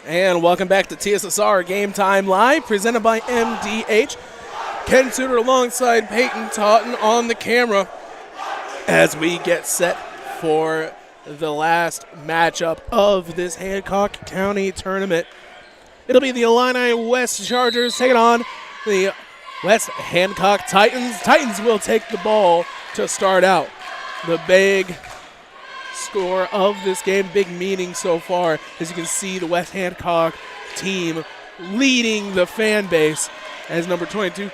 And welcome back to TSSR Game Time Live, presented by MDH. Ken Suter alongside Peyton Totten on the camera as we get set for the last matchup of this Hancock County tournament. It'll be the Illini West Chargers taking on the West Hancock Titans. Titans will take the ball to start out. The big score of this game, big meaning so far, as you can see the West Hancock team leading the fan base as number 22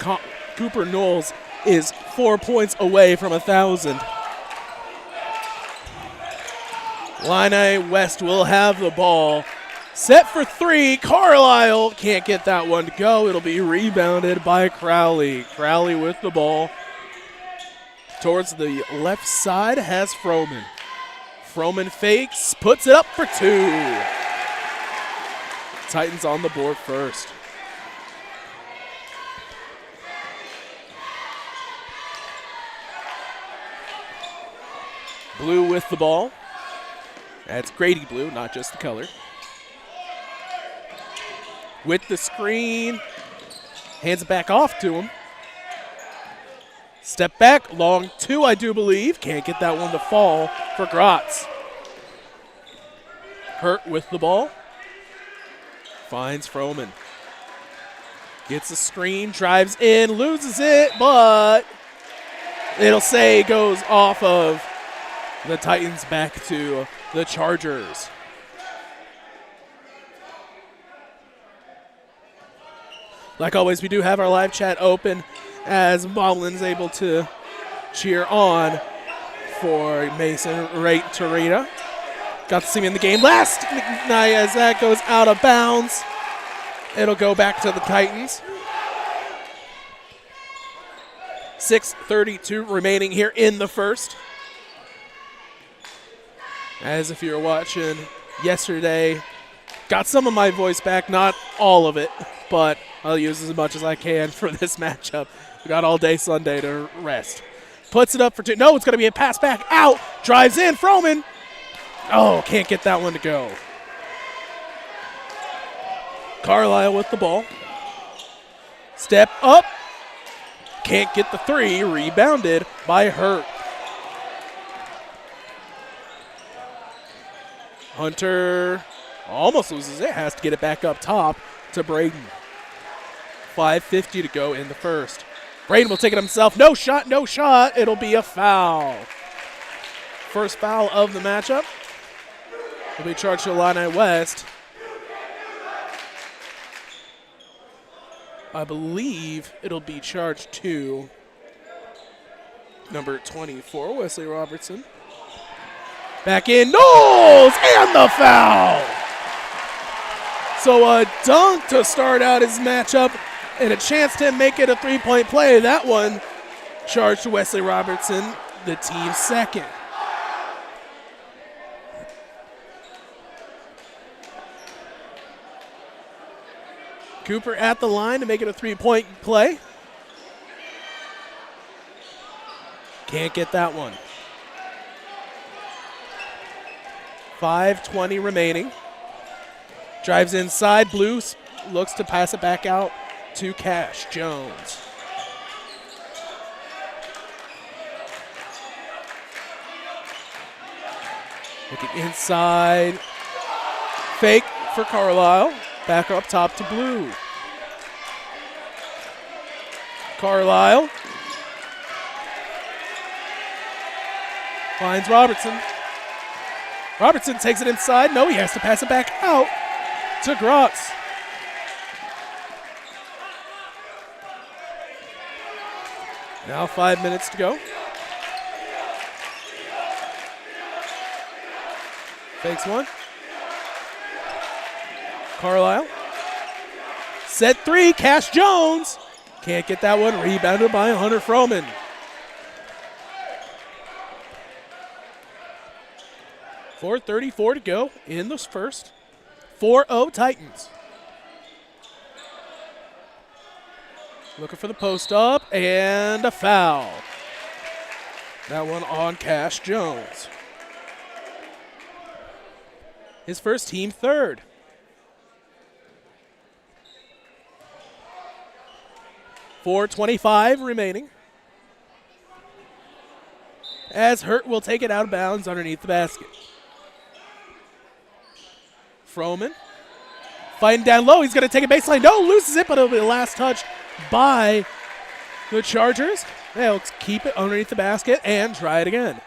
Cooper Knowles is 4 points away from 1,000. Illini West will have the ball. Set for three. Carlisle can't get that one to go. It'll be rebounded by Crowley. Crowley with the ball. Towards the left side has Froman. Froman fakes, puts it up for two. Titans on the board first. Blue with the ball. That's Grady Blue, not just the color. With the screen, hands it back off to him. Step back, long two, I do believe. Can't get that one to fall for Gratz. Hurt with the ball. Finds Froman. Gets a screen, drives in, loses it, but it'll say goes off of the Titans back to the Chargers. Like always, we do have our live chat open as Boblin's able to cheer on for Mason Ray Torita. Got to see me in the game last night as that goes out of bounds. It'll go back to the Titans. 6:32 remaining here in the first. As if you were watching yesterday, got some of my voice back, not all of it, but I'll use as much as I can for this matchup. We got all day Sunday to rest. Puts it up for two. No, it's going to be a pass back out. Drives in, Froman. Oh, can't get that one to go. Carlisle with the ball. Step up. Can't get the three. Rebounded by Hurt. Hunter almost loses it. Has to get it back up top to Braden. 5:50 to go in the first. Braden will take it himself. No shot, no shot. It'll be a foul. First foul of the matchup. Will be charged to Illini West. I believe it'll be charged to number 24, Wesley Robertson. Back in, Knowles, and the foul. So a dunk to start out his matchup and a chance to make it a three-point play. That one charged to Wesley Robertson, the team's second. Cooper at the line to make it a 3-point play. Can't get that one. 5:20 remaining. Drives inside. Blue looks to pass it back out to Cash Jones. Looking inside. Fake for Carlisle. Back up top to Blue. Carlisle finds Robertson. Robertson takes it inside. No, he has to pass it back out to Grotz. Now 5 minutes to go. Fakes one. Carlisle. Set three. Cash Jones. Can't get that one. Rebounded by Hunter Froman. .434 to go in the first. 4-0 Titans. Looking for the post up and a foul. That one on Cash Jones. His first, team third. .425 remaining. As Hurt will take it out of bounds underneath the basket. Froman fighting down low. He's going to take a baseline. No, loses it, but it'll be the last touch by the Chargers. They'll keep it underneath the basket and try it again.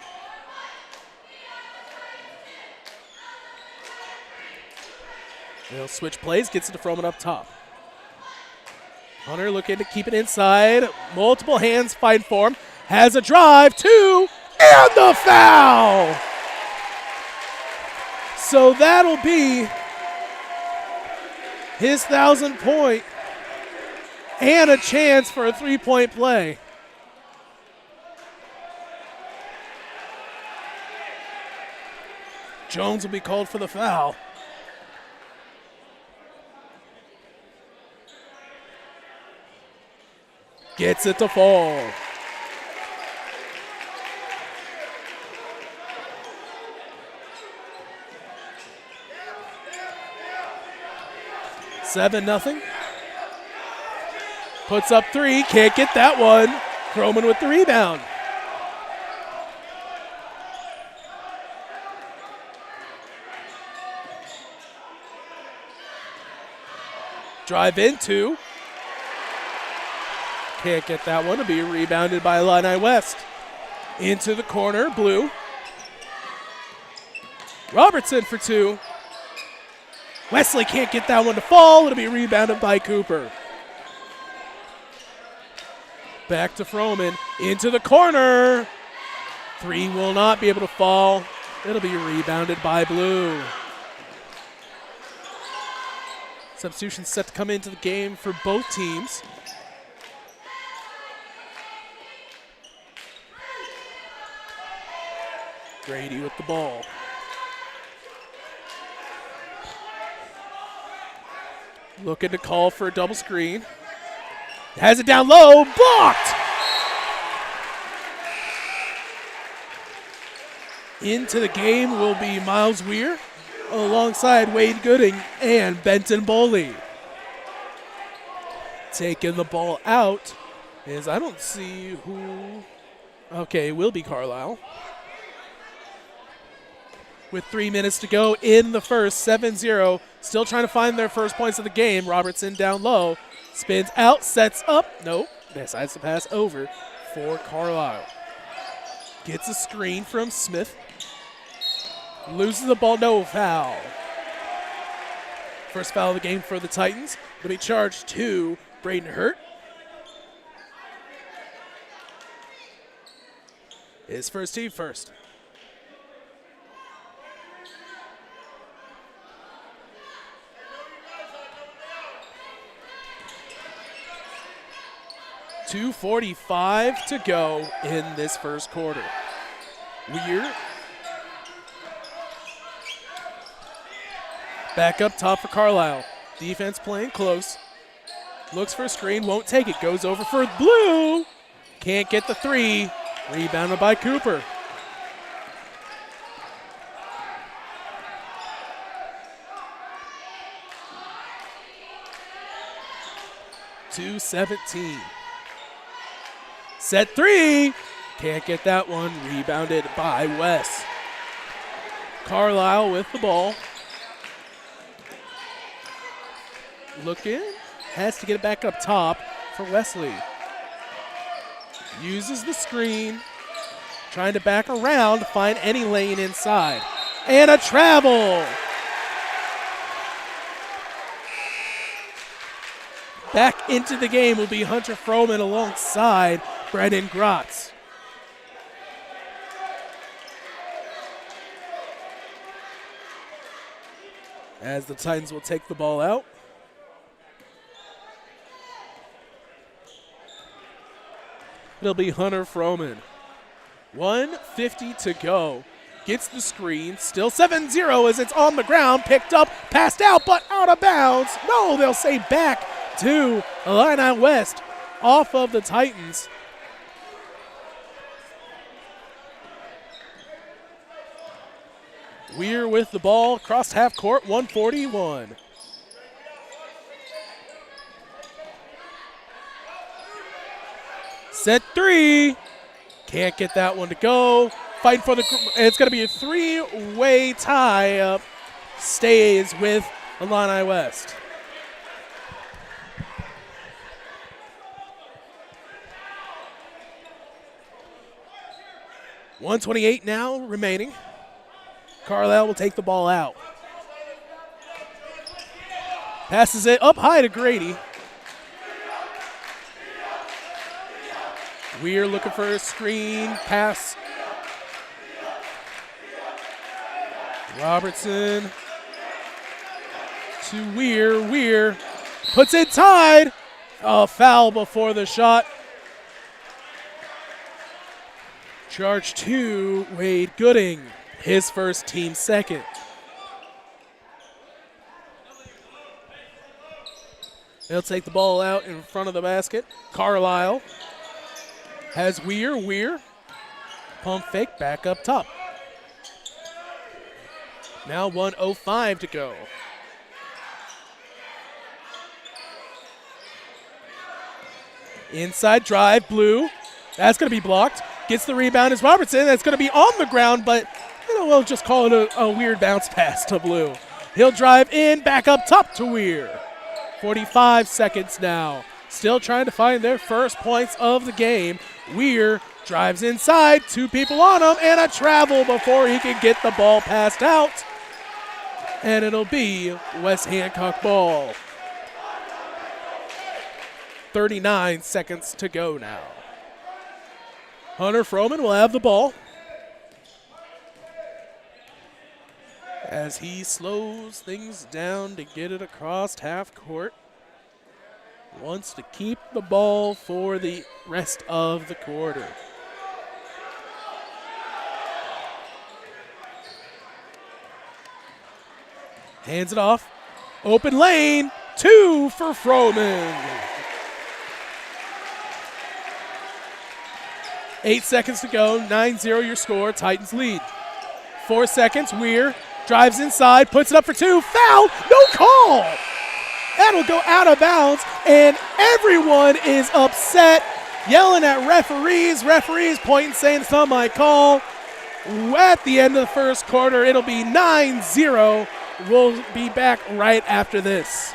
They'll switch plays, gets it to Froman up top. Hunter looking to keep it inside. Multiple hands fighting for him. Has a drive, two, and the foul! So that'll be his 1,000th point and a chance for a 3-point play. Jones will be called for the foul. Gets it to fall. Seven, nothing. Puts up three, can't get that one. Froman with the rebound. Drive into. Can't get that one. It'll be rebounded by Illini West. Into the corner, Blue. Robertson for two. Wesley can't get that one to fall. It'll be rebounded by Cooper. Back to Froman. Into the corner. Three will not be able to fall. It'll be rebounded by Blue. Substitution set to come into the game for both teams. Grady with the ball. Looking to call for a double screen. Has it down low, blocked! Into the game will be Miles Weir alongside Wade Gooding and Benton Boley. Taking the ball out is, I don't see who. Okay, it will be Carlisle. With 3 minutes to go in the first, 7-0. Still trying to find their first points of the game. Robertson down low. Spins out, sets up. Nope. Decides to pass over for Carlisle. Gets a screen from Smith. Loses the ball, no foul. First foul of the game for the Titans. It'll be charged to Braden Hurt. His first, team first. .245 to go in this first quarter. Weir. Back up top for Carlisle. Defense playing close. Looks for a screen, won't take it. Goes over for blue. Can't get the three. Rebounded by Cooper. .217. Set three. Can't get that one. Rebounded by Wes. Carlisle with the ball. Looking. Has to get it back up top for Wesley. Uses the screen. Trying to back around to find any lane inside. And a travel. Back into the game will be Hunter Froman alongside Brennan Grotz. As the Titans will take the ball out. It'll be Hunter Froman. 1:50 to go. Gets the screen. Still 7-0 as it's on the ground. Picked up, passed out, but out of bounds. No, they'll say back to Illini West off of the Titans. Weir with the ball across half court, 141. Set three. Can't get that one to go. Fighting for the, it's going to be a three-way tie up. Stays with Illini West. .128 now remaining. Carlisle will take the ball out. Passes it up high to Grady. Weir looking for a screen. Pass. Robertson to Weir. Weir puts it tied. A foul before the shot. Charge to Wade Gooding. His first, team second. They'll take the ball out in front of the basket. Carlisle has Weir. Weir. Pump fake back up top. Now 1:05 to go. Inside drive, Blue. That's going to be blocked. Gets the rebound is Robertson. That's going to be on the ground, but we'll just call it a weird bounce pass to Blue. He'll drive in, back up top to Weir. 45 seconds now. Still trying to find their first points of the game. Weir drives inside, two people on him, and a travel before he can get the ball passed out. And it'll be West Hancock ball. 39 seconds to go now. Hunter Froman will have the ball as he slows things down to get it across half court. Wants to keep the ball for the rest of the quarter. Hands it off. Open lane. Two for Froman. 8 seconds to go. 9-0 your score. Titans lead. 4 seconds. Weir drives inside. Puts it up for two. Foul. No call. That'll go out of bounds. And everyone is upset. Yelling at referees. Referees pointing saying it's not my call. At the end of the first quarter, it'll be 9-0. We'll be back right after this.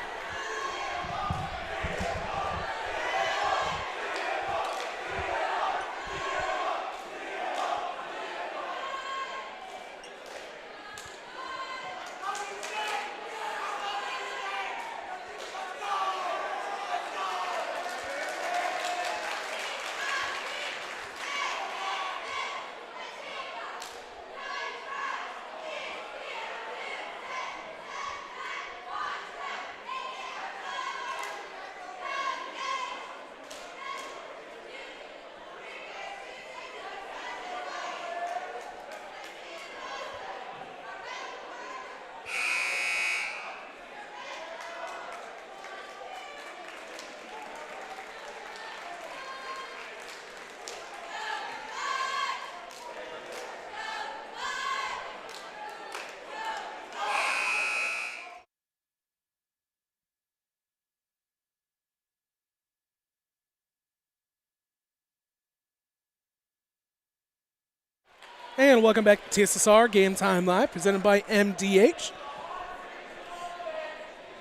And welcome back to TSSR Game Time Live, presented by MDH.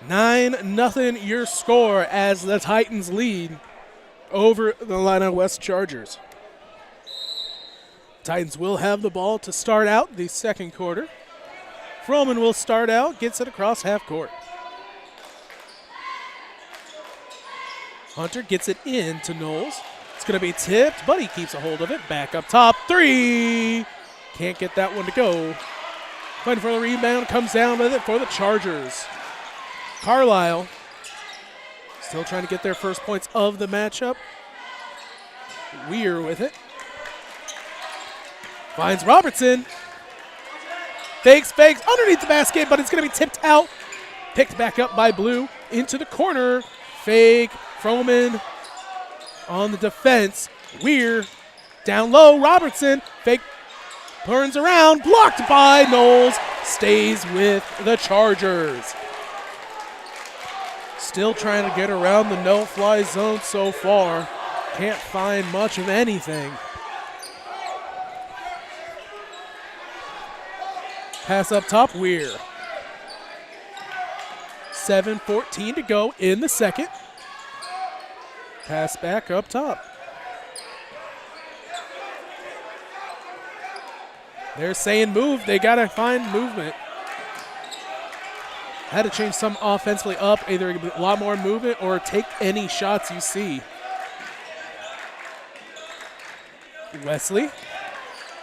9-0 your score as the Titans lead over the Illini West Chargers. Titans will have the ball to start out the second quarter. Froman will start out, gets it across half court. Hunter gets it in to Knowles. It's going to be tipped, but he keeps a hold of it. Back up top, three. Can't get that one to go. Fighting for the rebound, comes down with it for the Chargers. Carlisle still trying to get their first points of the matchup. Weir with it. Finds Robertson. Fakes, underneath the basket, but it's going to be tipped out. Picked back up by Blue into the corner. Fake, Froman on the defense. Weir down low, Robertson. Fake, turns around, blocked by Knowles. Stays with the Chargers. Still trying to get around the no-fly zone so far. Can't find much of anything. Pass up top, Weir. 7:14 to go in the second. Pass back up top. They're saying move. They got to find movement. Had to change some offensively up, either a lot more movement or take any shots you see. Wesley,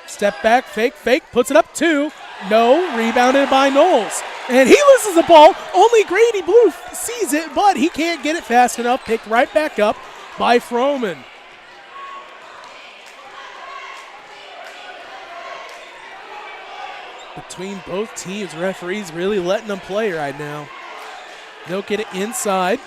step back, fake, puts it up two. No, rebounded by Knowles. And he loses the ball. Only Grady Blue sees it, but he can't get it fast enough. Picked right back up by Froman. Between both teams, referees really letting them play right now. They'll get it inside.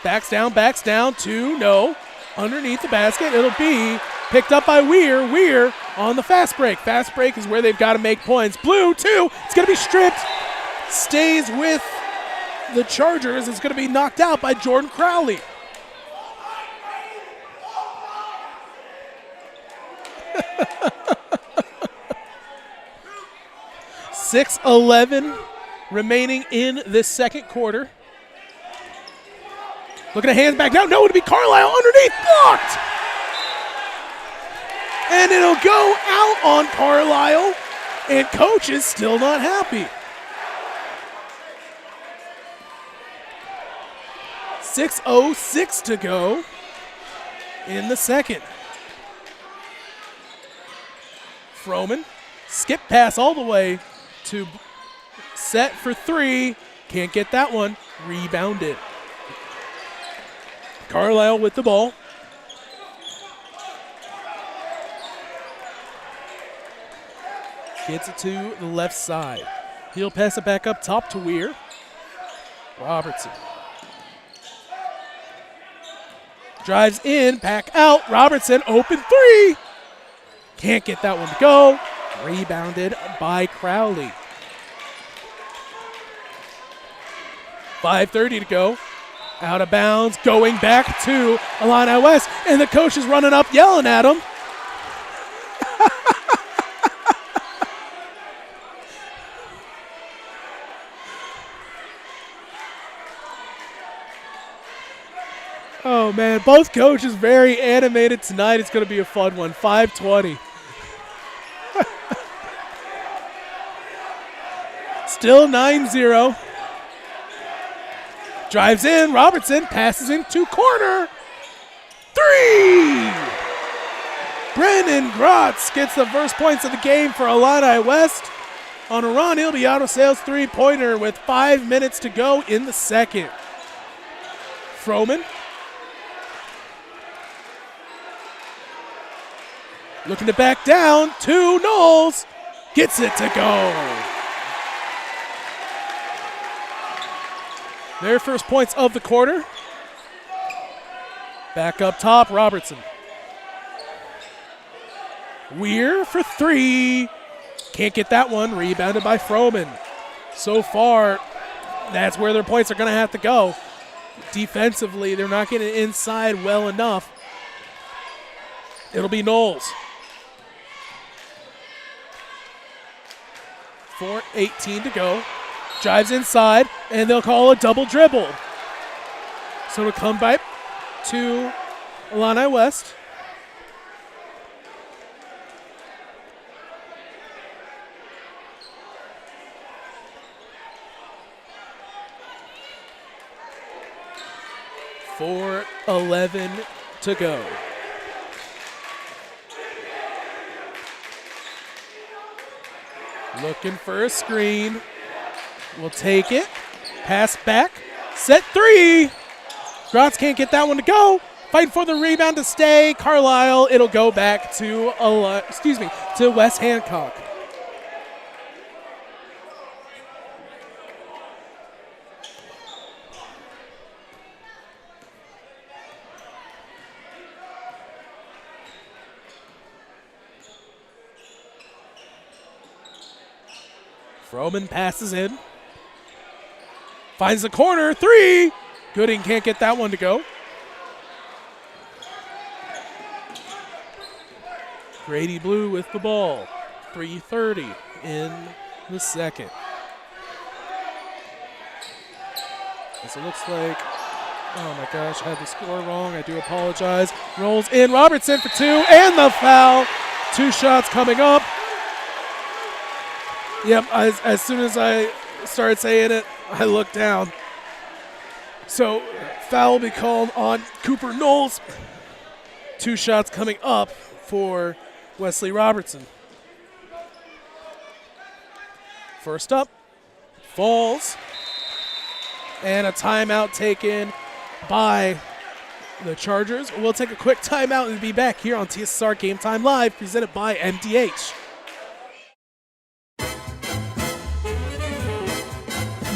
Backs down, two, no. Underneath the basket, it'll be picked up by Weir. Weir on the fast break. Fast break is where they've got to make points. Blue, two, it's going to be stripped. Stays with the Chargers. It's going to be knocked out by Jordan Crowley. .6:11 remaining in this second quarter. Looking at hands back down. No, it'll be Carlisle underneath. Blocked. And it'll go out on Carlisle. And coach is still not happy. 6:06 to go in the second. Froman, skip pass all the way to set for three. Can't get that one. Rebounded. Carlisle with the ball. Gets it to the left side. He'll pass it back up top to Weir. Robertson. Drives in, back out. Robertson, open three. Can't get that one to go. Rebounded by Crowley. 5:30 to go. Out of bounds, going back to Illini West. And the coach is running up, yelling at him. Oh, man, both coaches very animated tonight. It's going to be a fun one. 5:20. Still 9-0. Drives in, Robertson passes into corner. Three! Brendan Grotz gets the first points of the game for Illini West. On a run, he'll be out of sales three-pointer with 5 minutes to go in the second. Froman. Looking to back down to Knowles. Gets it to go. Their first points of the quarter. Back up top, Robertson. Weir for three. Can't get that one. Rebounded by Froman. So far, that's where their points are going to have to go. Defensively, they're not getting inside well enough. It'll be Knowles. 4:18 to go. Drives inside, and they'll call a double dribble. So it'll come back to Illini West. .4:11 to go. Looking for a screen. We'll take it. Pass back. Set three. Gratz can't get that one to go. Fighting for the rebound to stay. Carlisle, it'll go back to West Hancock. Froman passes in. Finds the corner. Three. Gooding can't get that one to go. Grady Blue with the ball. 3:30 in the second. As it looks like, oh my gosh, I had the score wrong. I do apologize. Rolls in. Robertson for two, and the foul. 2 shots coming up. Yep, as soon as I started saying it, I looked down. So, foul will be called on Cooper Knowles. 2 shots coming up for Wesley Robertson. First up, falls. And a timeout taken by the Chargers. We'll take a quick timeout and be back here on TSSR Game Time Live, presented by MDH.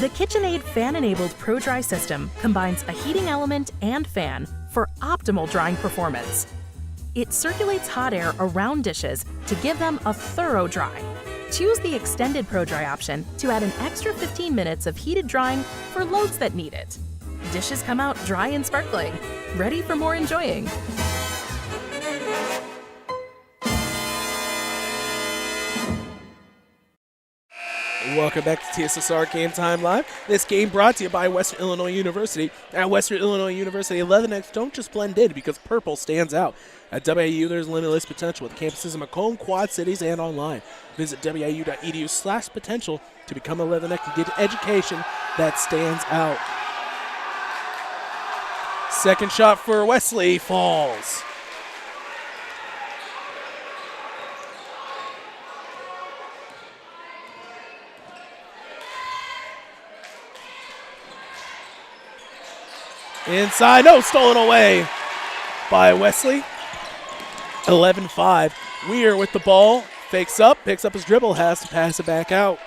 The KitchenAid fan-enabled Pro-Dry system combines a heating element and fan for optimal drying performance. It circulates hot air around dishes to give them a thorough dry. Choose the extended Pro-Dry option to add an extra 15 minutes of heated drying for loads that need it. Dishes come out dry and sparkling, ready for more enjoying. Welcome back to TSSR Game Time Live. This game brought to you by Western Illinois University. At Western Illinois University, 11X don't just blend in because purple stands out. At WIU, there's limitless potential with campuses in Macomb, Quad Cities, and online. Visit wiu.edu/potential to become 11X and get an education that stands out. Second shot for Wesley falls. Inside, no, stolen away by Wesley. 11-5. Weir with the ball, fakes up, picks up his dribble, has to pass it back out.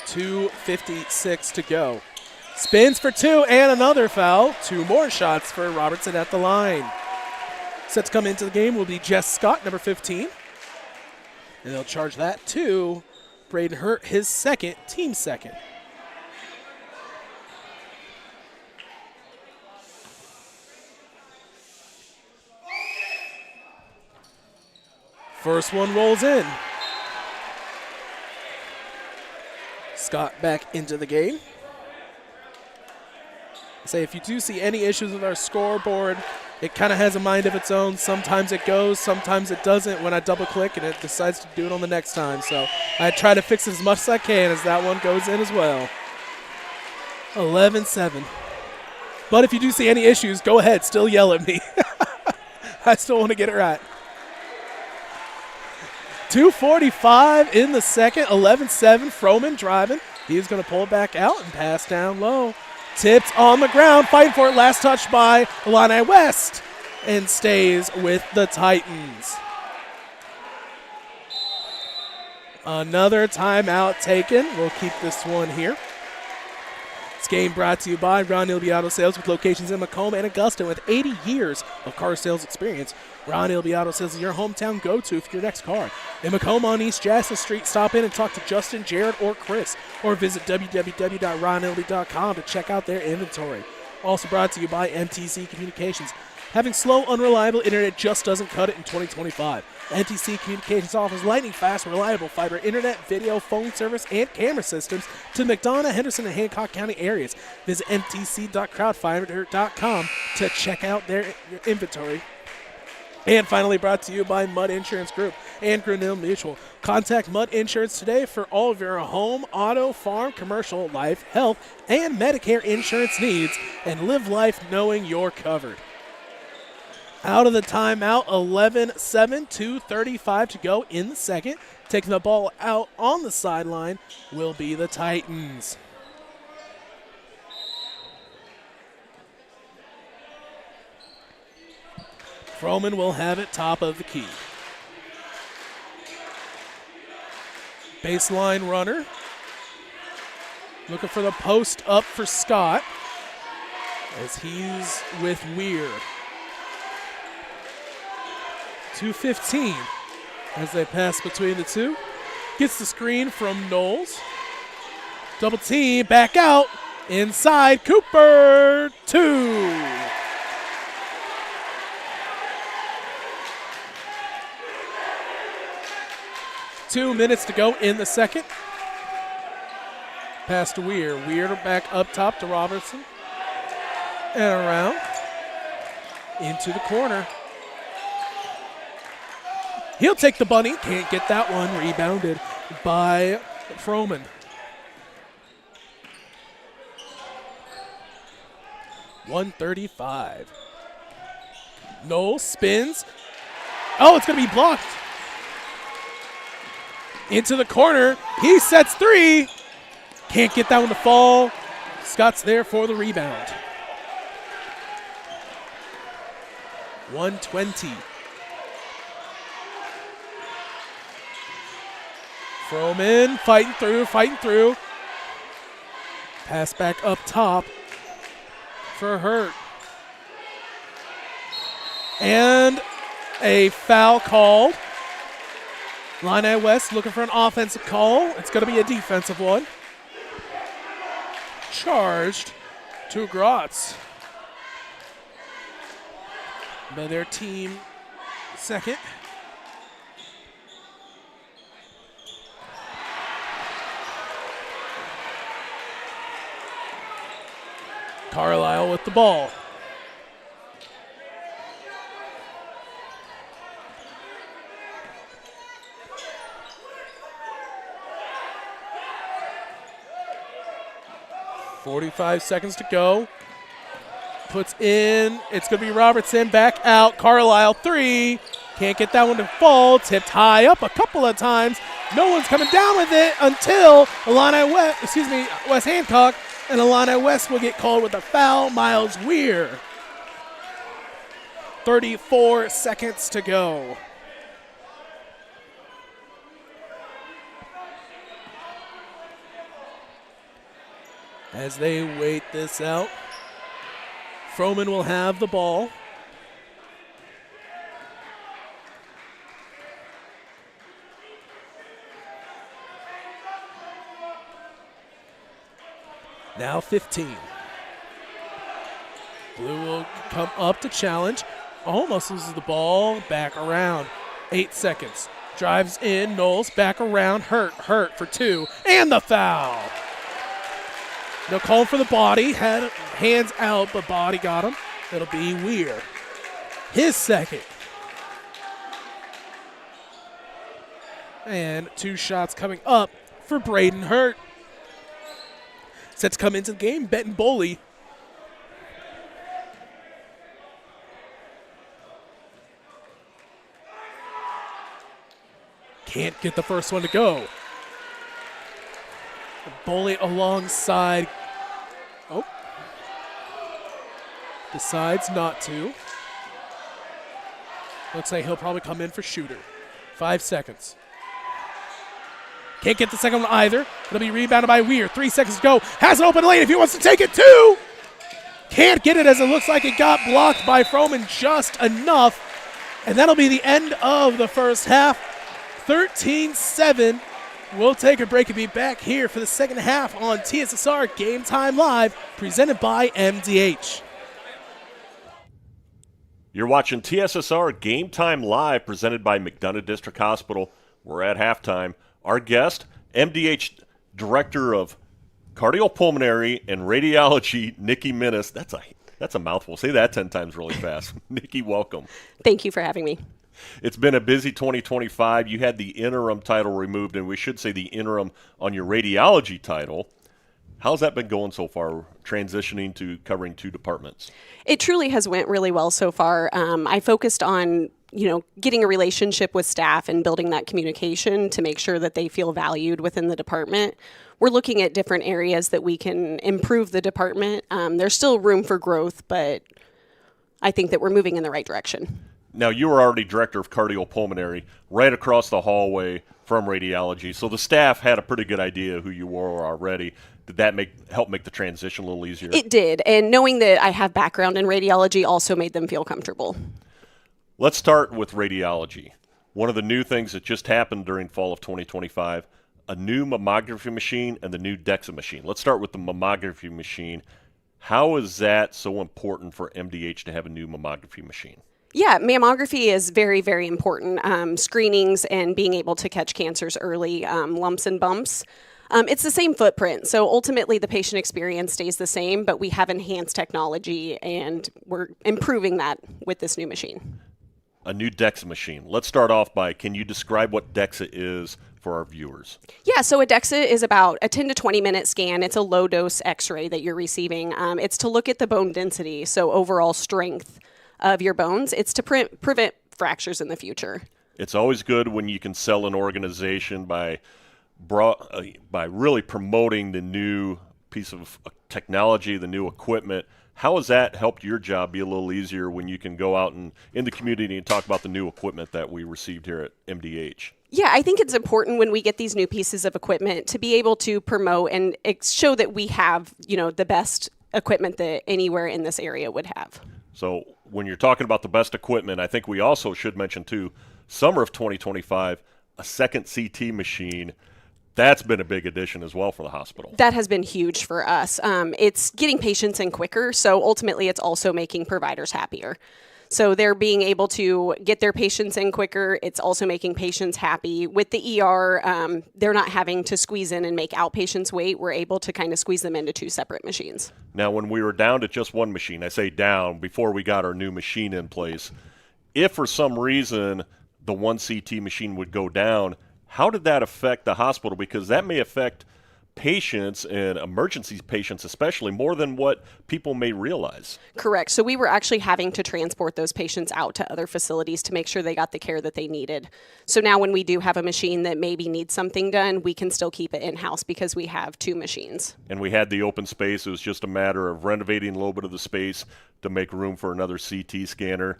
2:56 to go. Spins for 2 and another foul. 2 more shots for Robertson at the line. Set to come into the game will be Jess Scott, number 15. And they'll charge that to Braden Hurt, his second, team second. First one rolls in. Scott back into the game. Say if you do see any issues with our scoreboard, it kind of has a mind of its own. Sometimes it goes, sometimes it doesn't when I double click and it decides to do it on the next time. So I try to fix it as much as I can as that one goes in as well. 11-7. But if you do see any issues, go ahead, still yell at me. I still want to get it right. 2:45 in the second, 11-7. Froman driving. He's going to pull it back out and pass down low. Tipped on the ground, fighting for it. Last touch by Illini West and stays with the Titans. Another timeout taken. We'll keep this one here. This game brought to you by Ron Ilby Auto Sales with locations in Macomb and Augusta with 80 years of car sales experience. Ron Ilby Auto Sales is your hometown go-to for your next car. In Macomb on East Jackson Street, stop in and talk to Justin, Jared, or Chris, or visit www.ronilby.com to check out their inventory. Also brought to you by MTC Communications. Having slow, unreliable internet just doesn't cut it in 2025. NTC Communications offers lightning-fast, reliable fiber internet, video, phone service, and camera systems to the McDonough, Henderson, and Hancock County areas. Visit ntc.crowdfinder.com to check out their inventory. And finally brought to you by Mudd Insurance Group and Grinnell Mutual. Contact Mudd Insurance today for all of your home, auto, farm, commercial, life, health, and Medicare insurance needs, and live life knowing you're covered. Out of the timeout, 11-7, 2:35 to go in the second. Taking the ball out on the sideline will be the Titans. Froman will have it top of the key. Baseline runner. Looking for the post up for Scott as he's with Weir. 2:15 as they pass between the two. Gets the screen from Knowles. Double team, back out. Inside, Cooper, 2. Two minutes to go in the second. Pass to Weir. Weir back up top to Robertson. And around. Into the corner. He'll take the bunny. Can't get that one. Rebounded by Froman. .135. Knowles spins. Oh, it's going to be blocked. Into the corner. He sets 3. Can't get that one to fall. Scott's there for the rebound. 120. Froman fighting through. Pass back up top for Hurt. And a foul called. Illini West looking for an offensive call. It's going to be a defensive one. Charged to Grotz. By their team second. Carlisle with the ball. .45 seconds to go. Puts in. It's going to be Robertson. Back out. Carlisle 3. Can't get that one to fall. Tipped high up a couple of times. No one's coming down with it until West Hancock. And Illini West will get called with a foul. Miles Weir. 34 seconds to go. As they wait this out, Froman will have the ball. Now 15. Blue will come up to challenge. Almost loses the ball. Back around. 8 seconds. Drives in. Knowles back around. Hurt for 2. And the foul. No call for the body. Had hands out, but body got him. It'll be Weir. His second. And 2 shots coming up for Braden Hurt. Set to come into the game, Benton Boley. Can't get the first one to go. Boley alongside. Oh. Decides not to. Looks like he'll probably come in for shooter. 5 seconds. Can't get the second one either. It'll be rebounded by Weir. 3 seconds to go. Has an open lane if he wants to take it too. Can't get it as it looks like it got blocked by Froman just enough. And that'll be the end of the first half. 13-7. We'll take a break and be back here for the second half on TSSR Game Time Live, presented by MDH. You're watching TSSR Game Time Live, presented by McDonough District Hospital. We're at halftime. Our guest, MDH Director of Cardiopulmonary and Radiology, Nikki Minnis. That's a mouthful. Say that 10 times really fast. Nikki, welcome. Thank you for having me. It's been a busy 2025. You had the interim title removed, and we should say the interim on your radiology title. How's that been going so far, transitioning to covering two departments? It truly has went really well so far. I focused on, getting a relationship with staff and building that communication to make sure that they feel valued within the department. We're looking at different areas that we can improve the department. There's still room for growth, but I think that we're moving in the right direction. Now, you were already director of cardiopulmonary right across the hallway from radiology, so the staff had a pretty good idea who you were already. Did that help make the transition a little easier? It did, and knowing that I have background in radiology also made them feel comfortable. Let's start with radiology. One of the new things that just happened during fall of 2025, a new mammography machine and the new DEXA machine. Let's start with the mammography machine. How is that so important for MDH to have a new mammography machine? Yeah, mammography is very, very important. Screenings and being able to catch cancers early, lumps and bumps. It's the same footprint, so ultimately the patient experience stays the same, but we have enhanced technology and we're improving that with this new machine. A new DEXA machine. Let's start off by, can you describe what DEXA is for our viewers? Yeah, so a DEXA is about a 10 to 20 minute scan. It's a low dose x-ray that you're receiving. It's to look at the bone density, so overall strength of your bones. It's to prevent fractures in the future. It's always good when you can sell an organization by really promoting the new piece of technology, the new equipment. How has that helped your job be a little easier when you can go out and in the community and talk about the new equipment that we received here at MDH? Yeah, I think it's important when we get these new pieces of equipment to be able to promote and show that we have, the best equipment that anywhere in this area would have. So when you're talking about the best equipment, I think we also should mention too, summer of 2025, a second CT machine. That's been a big addition as well for the hospital. That has been huge for us. It's getting patients in quicker, so ultimately it's also making providers happier. So they're being able to get their patients in quicker. It's also making patients happy. With the ER, they're not having to squeeze in and make outpatients wait. We're able to kind of squeeze them into two separate machines. Now, when we were down to just one machine, I say down before we got our new machine in place, if for some reason the one CT machine would go down, how did that affect the hospital? Because that may affect patients and emergency patients especially more than what people may realize. Correct. So we were actually having to transport those patients out to other facilities to make sure they got the care that they needed. So now when we do have a machine that maybe needs something done, we can still keep it in-house because we have two machines. And we had the open space. It was just a matter of renovating a little bit of the space to make room for another CT scanner.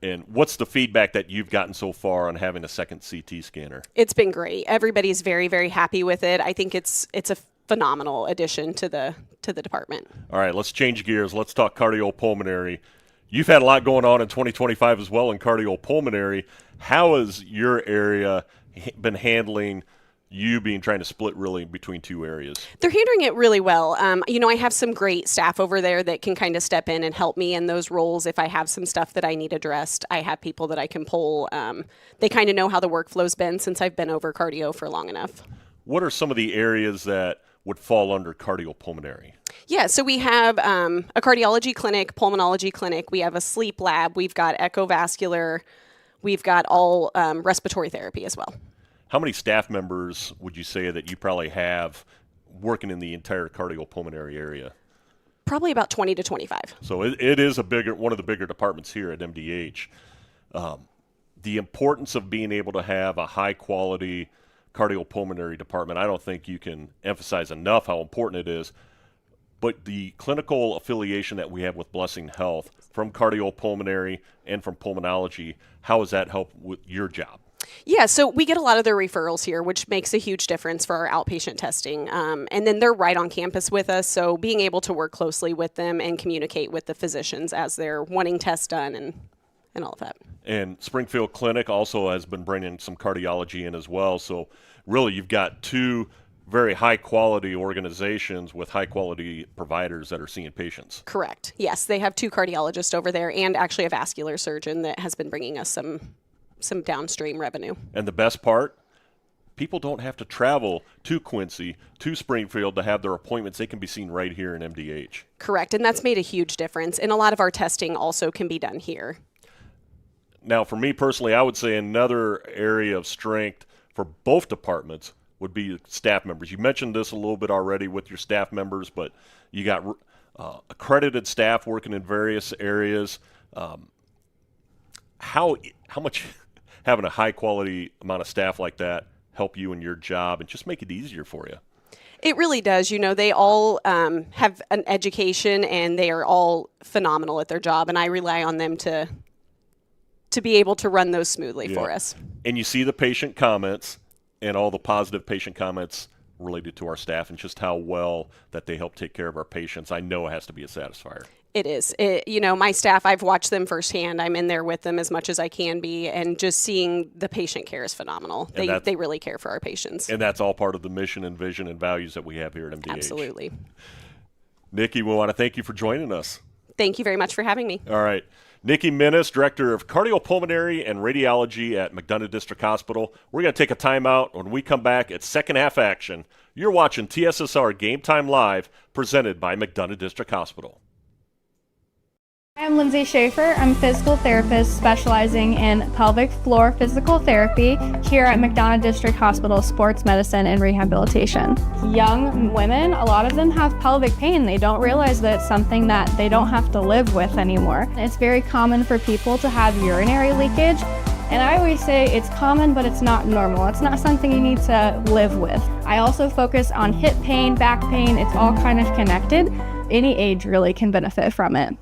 And what's the feedback that you've gotten so far on having a second CT scanner? It's been great. Everybody's very, very happy with it. I think it's a phenomenal addition to the department. All right, let's change gears. Let's talk cardiopulmonary. You've had a lot going on in 2025 as well in cardiopulmonary. How has your area been handling you trying to split really between two areas? They're handling it really well. I have some great staff over there that can kind of step in and help me in those roles. If I have some stuff that I need addressed, I have people that I can pull. They kind of know how the workflow's been since I've been over cardio for long enough. What are some of the areas that would fall under cardiopulmonary? Yeah, so we have a cardiology clinic, pulmonology clinic. We have a sleep lab. We've got echovascular. We've got all respiratory therapy as well. How many staff members would you say that you probably have working in the entire cardiopulmonary area? Probably about 20 to 25. So it is one of the bigger departments here at MDH. The importance of being able to have a high-quality cardiopulmonary department, I don't think you can emphasize enough how important it is. But the clinical affiliation that we have with Blessing Health from cardiopulmonary and from pulmonology, how has that helped with your job? Yeah, so we get a lot of their referrals here, which makes a huge difference for our outpatient testing. And then they're right on campus with us, so being able to work closely with them and communicate with the physicians as they're wanting tests done and all of that. And Springfield Clinic also has been bringing some cardiology in as well. So really you've got two very high-quality organizations with high-quality providers that are seeing patients. Correct. Yes, they have 2 cardiologists over there and actually a vascular surgeon that has been bringing us some downstream revenue. And the best part, people don't have to travel to Quincy, to Springfield to have their appointments. They can be seen right here in MDH. Correct, and that's made a huge difference. And a lot of our testing also can be done here. Now, for me personally, I would say another area of strength for both departments would be staff members. You mentioned this a little bit already with your staff members, but you got accredited staff working in various areas. How much having a high-quality amount of staff like that help you in your job and just make it easier for you? It really does. You know, they all have an education and they are all phenomenal at their job, and I rely on them to be able to run those smoothly for us. And you see the patient comments and all the positive patient comments related to our staff and just how well that they help take care of our patients. I know it has to be a satisfier. It is. You know, my staff, I've watched them firsthand. I'm in there with them as much as I can be, and just seeing the patient care is phenomenal. They really care for our patients. And that's all part of the mission and vision and values that we have here at MDH. Absolutely. Nikki, we want to thank you for joining us. Thank you very much for having me. All right. Nikki Minnis, Director of Cardiopulmonary and Radiology at McDonough District Hospital. We're going to take a timeout. When we come back, it's second half action. You're watching TSSR Game Time Live, presented by McDonough District Hospital. I'm Lindsay Schaefer. I'm a physical therapist specializing in pelvic floor physical therapy here at McDonough District Hospital Sports Medicine and Rehabilitation. Young women, a lot of them have pelvic pain. They don't realize that it's something that they don't have to live with anymore. It's very common for people to have urinary leakage. And I always say it's common, but it's not normal. It's not something you need to live with. I also focus on hip pain, back pain. It's all kind of connected. Any age really can benefit from it.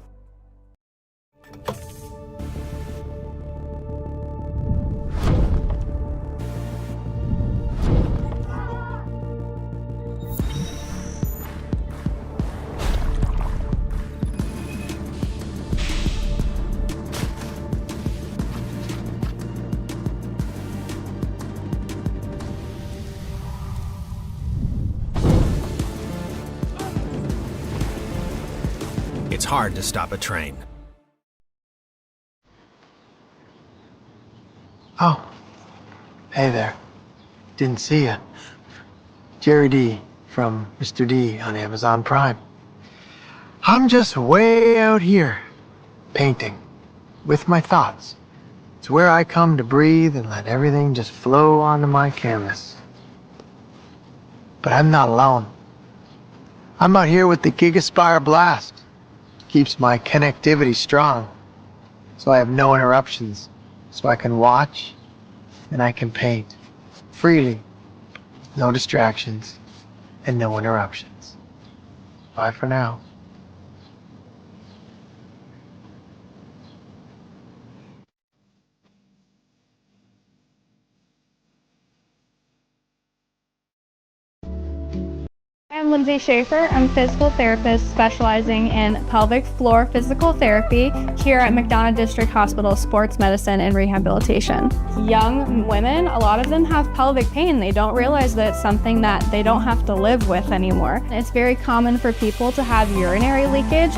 It's hard to stop a train. Oh, hey there. Didn't see you. Jerry D from Mr. D on Amazon Prime. I'm just way out here, painting, with my thoughts. It's where I come to breathe and let everything just flow onto my canvas. But I'm not alone. I'm out here with the GigaSpire Blast. Keeps my connectivity strong, so I have no interruptions, so I can watch and I can paint freely, no distractions and no interruptions. Bye for now. I'm Lindsay Schaefer. I'm a physical therapist specializing in pelvic floor physical therapy here at McDonough District Hospital Sports Medicine and Rehabilitation. Young women, a lot of them have pelvic pain. They don't realize that it's something that they don't have to live with anymore. It's very common for people to have urinary leakage.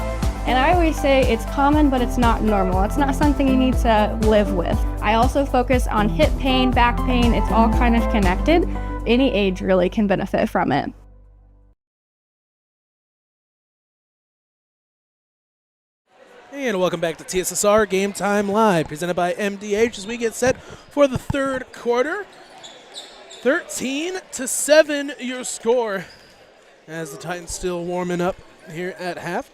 And I always say it's common, but it's not normal. It's not something you need to live with. I also focus on hip pain, back pain. It's all kind of connected. Any age really can benefit from it. And welcome back to TSSR Game Time Live, presented by MDH as we get set for the third quarter. 13-7 your score as the Titans still warming up here at half.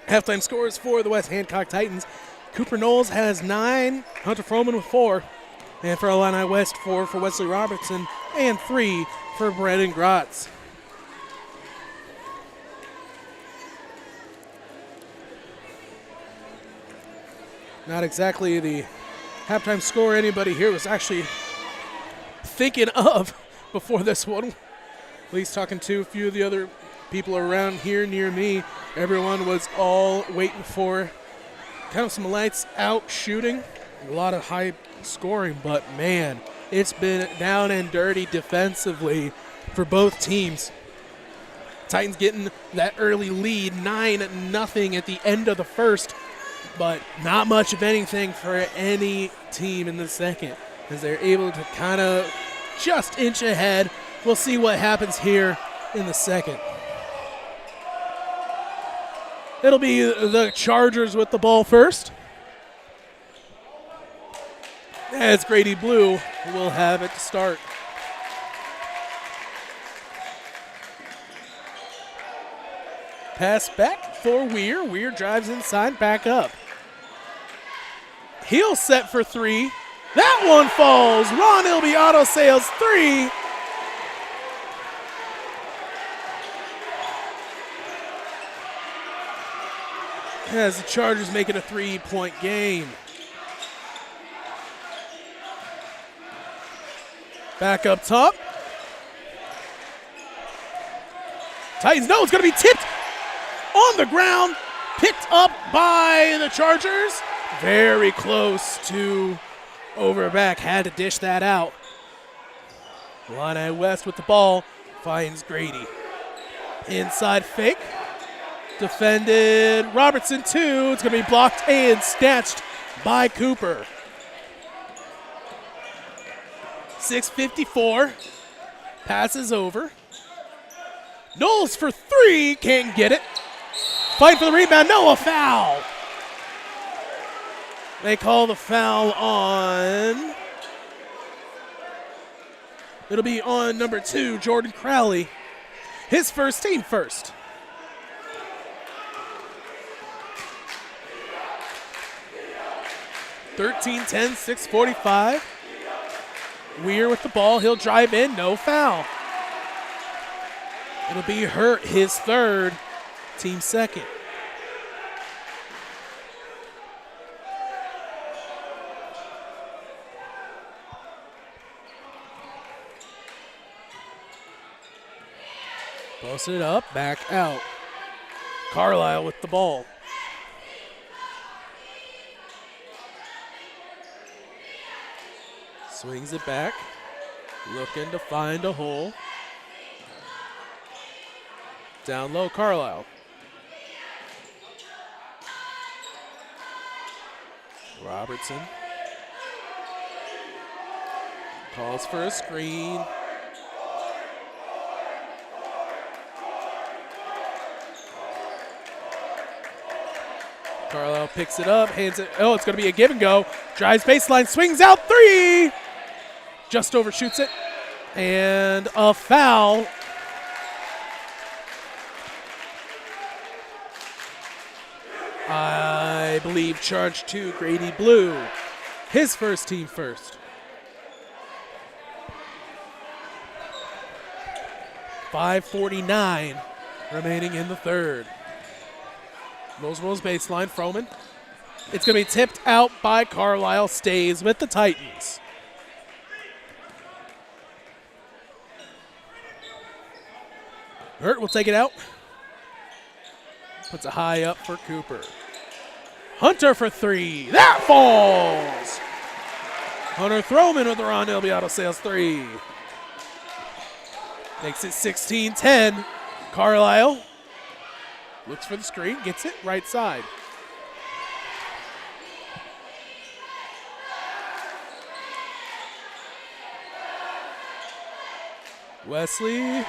Halftime scores for the West Hancock Titans. Cooper Knowles has 9, Hunter Froman with 4, and for Illini West 4 for Wesley Robertson, and 3 for Brandon Grotz. Not exactly the halftime score anybody here was actually thinking of before this one. At least talking to a few of the other people around here near me, everyone was all waiting for kind of some lights out shooting, a lot of high scoring, but man, it's been down and dirty defensively for both teams. Titans getting that early lead, 9-0 at the end of the first, but not much of anything for any team in the second, as they're able to kind of just inch ahead. We'll see what happens here in the second. It'll be the Chargers with the ball first, as Grady Blue will have it to start. Pass back for Weir. Weir drives inside, back up. He'll set for three. That one falls. Ron Ilby Auto Sales 3. As the Chargers make it a 3-point game. Back up top. Titans, no, it's going to be tipped on the ground. Picked up by the Chargers. Very close to Overback. Had to dish that out. Illini West with the ball. Finds Grady. Inside fake. Defended Robertson 2. It's going to be blocked and snatched by Cooper. 6:54. Passes over. Knowles for 3. Can't get it. Fight for the rebound. No, a foul. They call the foul on. It'll be on number 2, Jordan Crowley. His first, team first. (13-10), 6:45. Weir with the ball. He'll drive in. No foul. It'll be Hurt, his third, team second. Posted up, back out. Carlisle with the ball. Swings it back, looking to find a hole. Down low, Carlisle. Robertson calls for a screen. Carlisle picks it up, hands it. Oh, it's going to be a give and go. Drives baseline, swings out 3. Just overshoots it. And a foul. I believe charge 2, Grady Blue. His first, team first. .549 remaining in the third. Rolls baseline, Froman. It's going to be tipped out by Carlisle, stays with the Titans. Hurt will take it out. Puts a high up for Cooper. Hunter for 3. That falls. Hunter Throwman with the Ron Ilby Auto Sales 3. Makes it 16-10. Carlisle looks for the screen, gets it right side. Wesley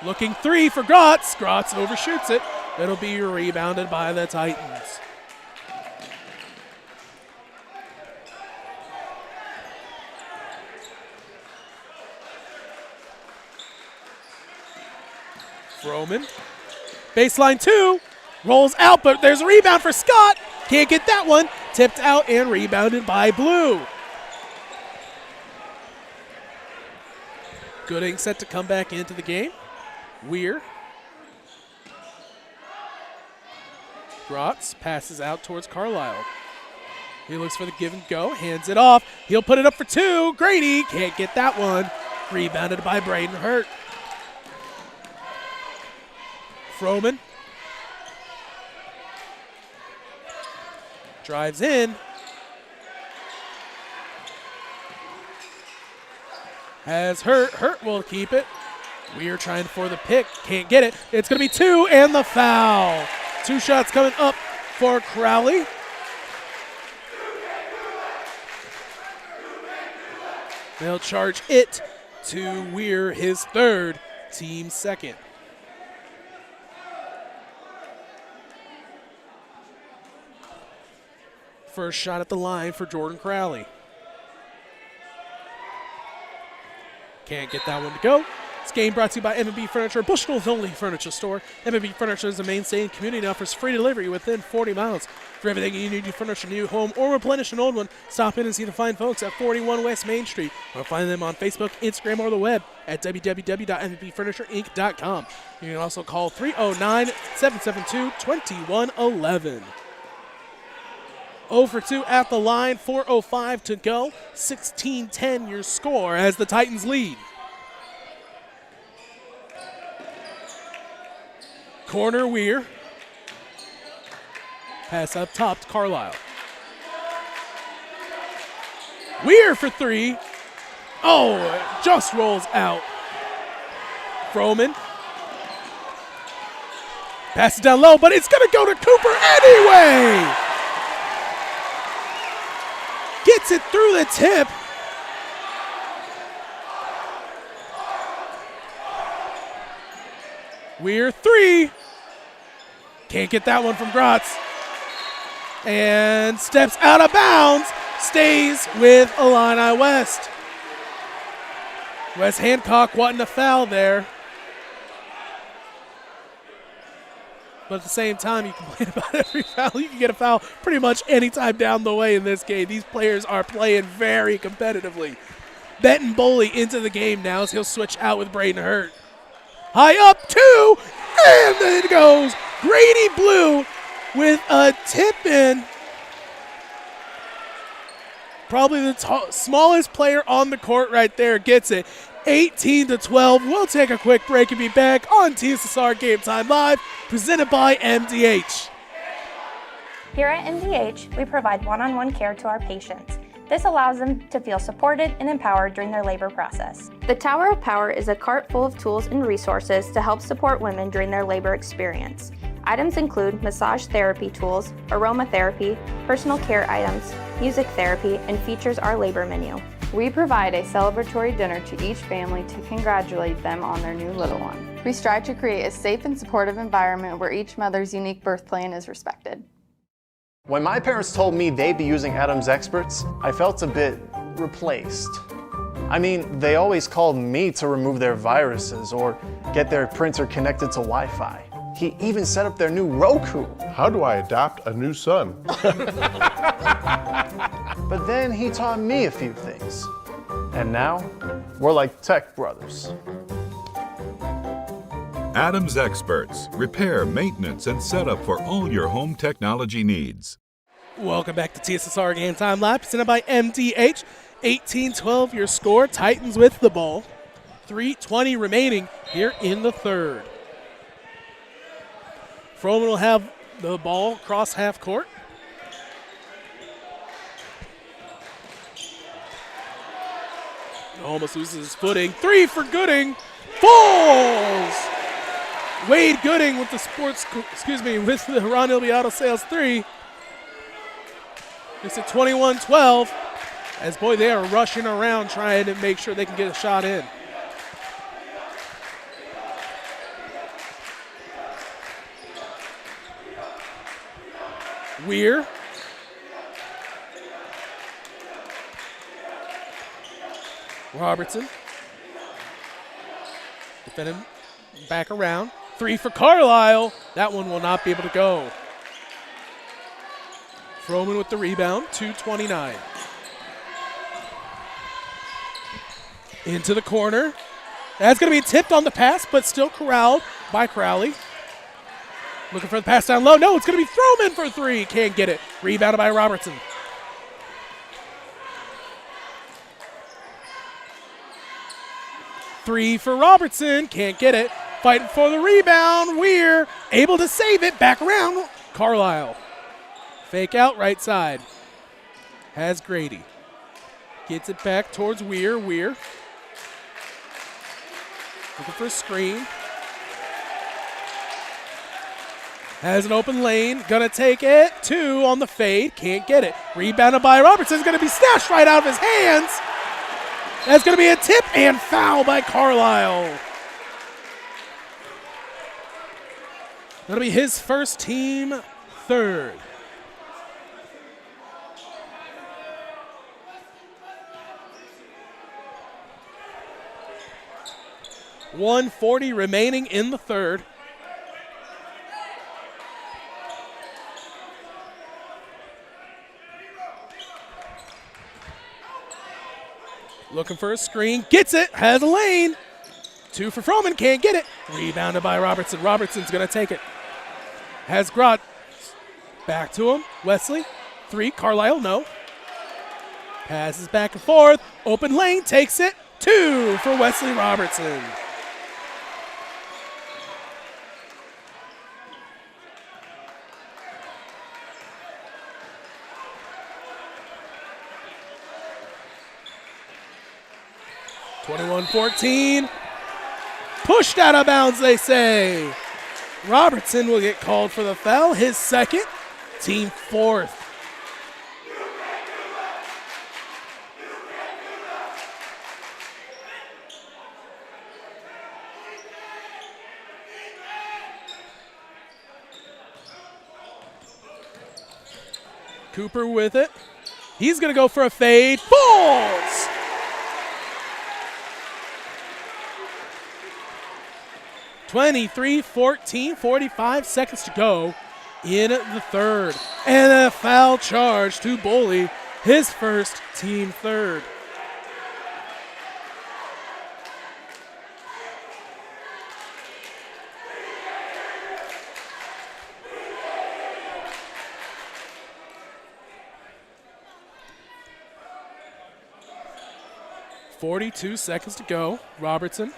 looking 3 for Grotz. Grotz overshoots it. It'll be rebounded by the Titans. Froman. Baseline 2. Rolls out, but there's a rebound for Scott. Can't get that one. Tipped out and rebounded by Blue. Gooding set to come back into the game. Weir. Grotz passes out towards Carlisle. He looks for the give and go, hands it off. He'll put it up for 2. Grady can't get that one. Rebounded by Braden Hurt. Froman. Drives in. Has Hurt. Hurt will keep it. We're trying for the pick. Can't get it. It's going to be 2 and the foul. 2 shots coming up for Crowley. They'll charge it to Weir, his 3rd, team 2nd. First shot at the line for Jordan Crowley. Can't get that one to go. This game brought to you by M&B Furniture, Bushnell's only furniture store. M&B Furniture is a mainstay in the community and offers free delivery within 40 miles. For everything you need to furnish a new home or replenish an old one, stop in and see the fine folks at 41 West Main Street, or find them on Facebook, Instagram, or the web at www.mbfurniturinc.com. You can also call 309-772-2111. 0 for 2 at the line, 4:05 to go. 16-10 your score as the Titans lead. Corner Weir. Pass up top to Carlisle. Weir for 3. Oh, it just rolls out. Froman. Pass it down low, but it's going to go to Cooper anyway. Gets it through the tip. Weir 3. Can't get that one from Gratz. And steps out of bounds. Stays with Illini West. Wes Hancock wanting a foul there. But at the same time, you complain about every foul. You can get a foul pretty much any time down the way in this game. These players are playing very competitively. Benton Boley into the game now as he'll switch out with Braden Hurt. High up 2, and then it goes. Grady Blue with a tip in. Probably the smallest player on the court right there gets it. 18-12. We'll take a quick break and be back on TSSR Game Time Live, presented by MDH. Here at MDH, we provide one-on-one care to our patients. This allows them to feel supported and empowered during their labor process. The Tower of Power is a cart full of tools and resources to help support women during their labor experience. Items include massage therapy tools, aromatherapy, personal care items, music therapy, and features our labor menu. We provide a celebratory dinner to each family to congratulate them on their new little one. We strive to create a safe and supportive environment where each mother's unique birth plan is respected. When my parents told me they'd be using Adams Experts, I felt a bit replaced. I mean, they always called me to remove their viruses or get their printer connected to Wi-Fi. He even set up their new Roku. How do I adopt a new son? But then he taught me a few things. And now, we're like tech brothers. Adams Experts. Repair, maintenance, and setup for all your home technology needs. Welcome back to TSSR Game Time Live, presented by MDH. 18-12 your score. Titans with the ball. 3:20 remaining here in the 3rd. Froman will have the ball across half court. Almost loses his footing. 3 for Gooding. Falls! Wade Gooding with the with the Ron Ilby Auto Sales 3. It's at 21-12. As boy, they are rushing around trying to make sure they can get a shot in. Weir. Robertson. Defending back around. 3 for Carlisle. That one will not be able to go. Froman with the rebound. 2:29. Into the corner. That's going to be tipped on the pass, but still corralled by Crowley. Looking for the pass down low. No, it's going to be Froman for 3. Can't get it. Rebounded by Robertson. Three for Robertson. Can't get it. Fighting for the rebound. Weir able to save it. Back around. Carlisle. Fake out right side. Has Grady. Gets it back towards Weir. Weir Looking for a screen. Has an open lane. Gonna take it. 2 on the fade. Can't get it. Rebounded by Robertson. It's gonna be snatched right out of his hands. That's gonna be a tip and foul by Carlisle. That'll be his first, team third. .140 remaining in the third. Looking for a screen. Gets it. Has a lane. 2 for Froman. Can't get it. Rebounded by Robertson. Robertson's going to take it. Has Grott. Back to him. Wesley. 3. Carlisle. No. Passes back and forth. Open lane. Takes it. 2 for Wesley Robertson. .21-14. Pushed out of bounds, they say. Robertson will get called for the foul. His second, team fourth. Cooper with it. He's going to go for a fade. Falls! .23-14, 45 seconds to go in the third. And a foul charge to Boley, his first, team third. .42 seconds to go. Robertson.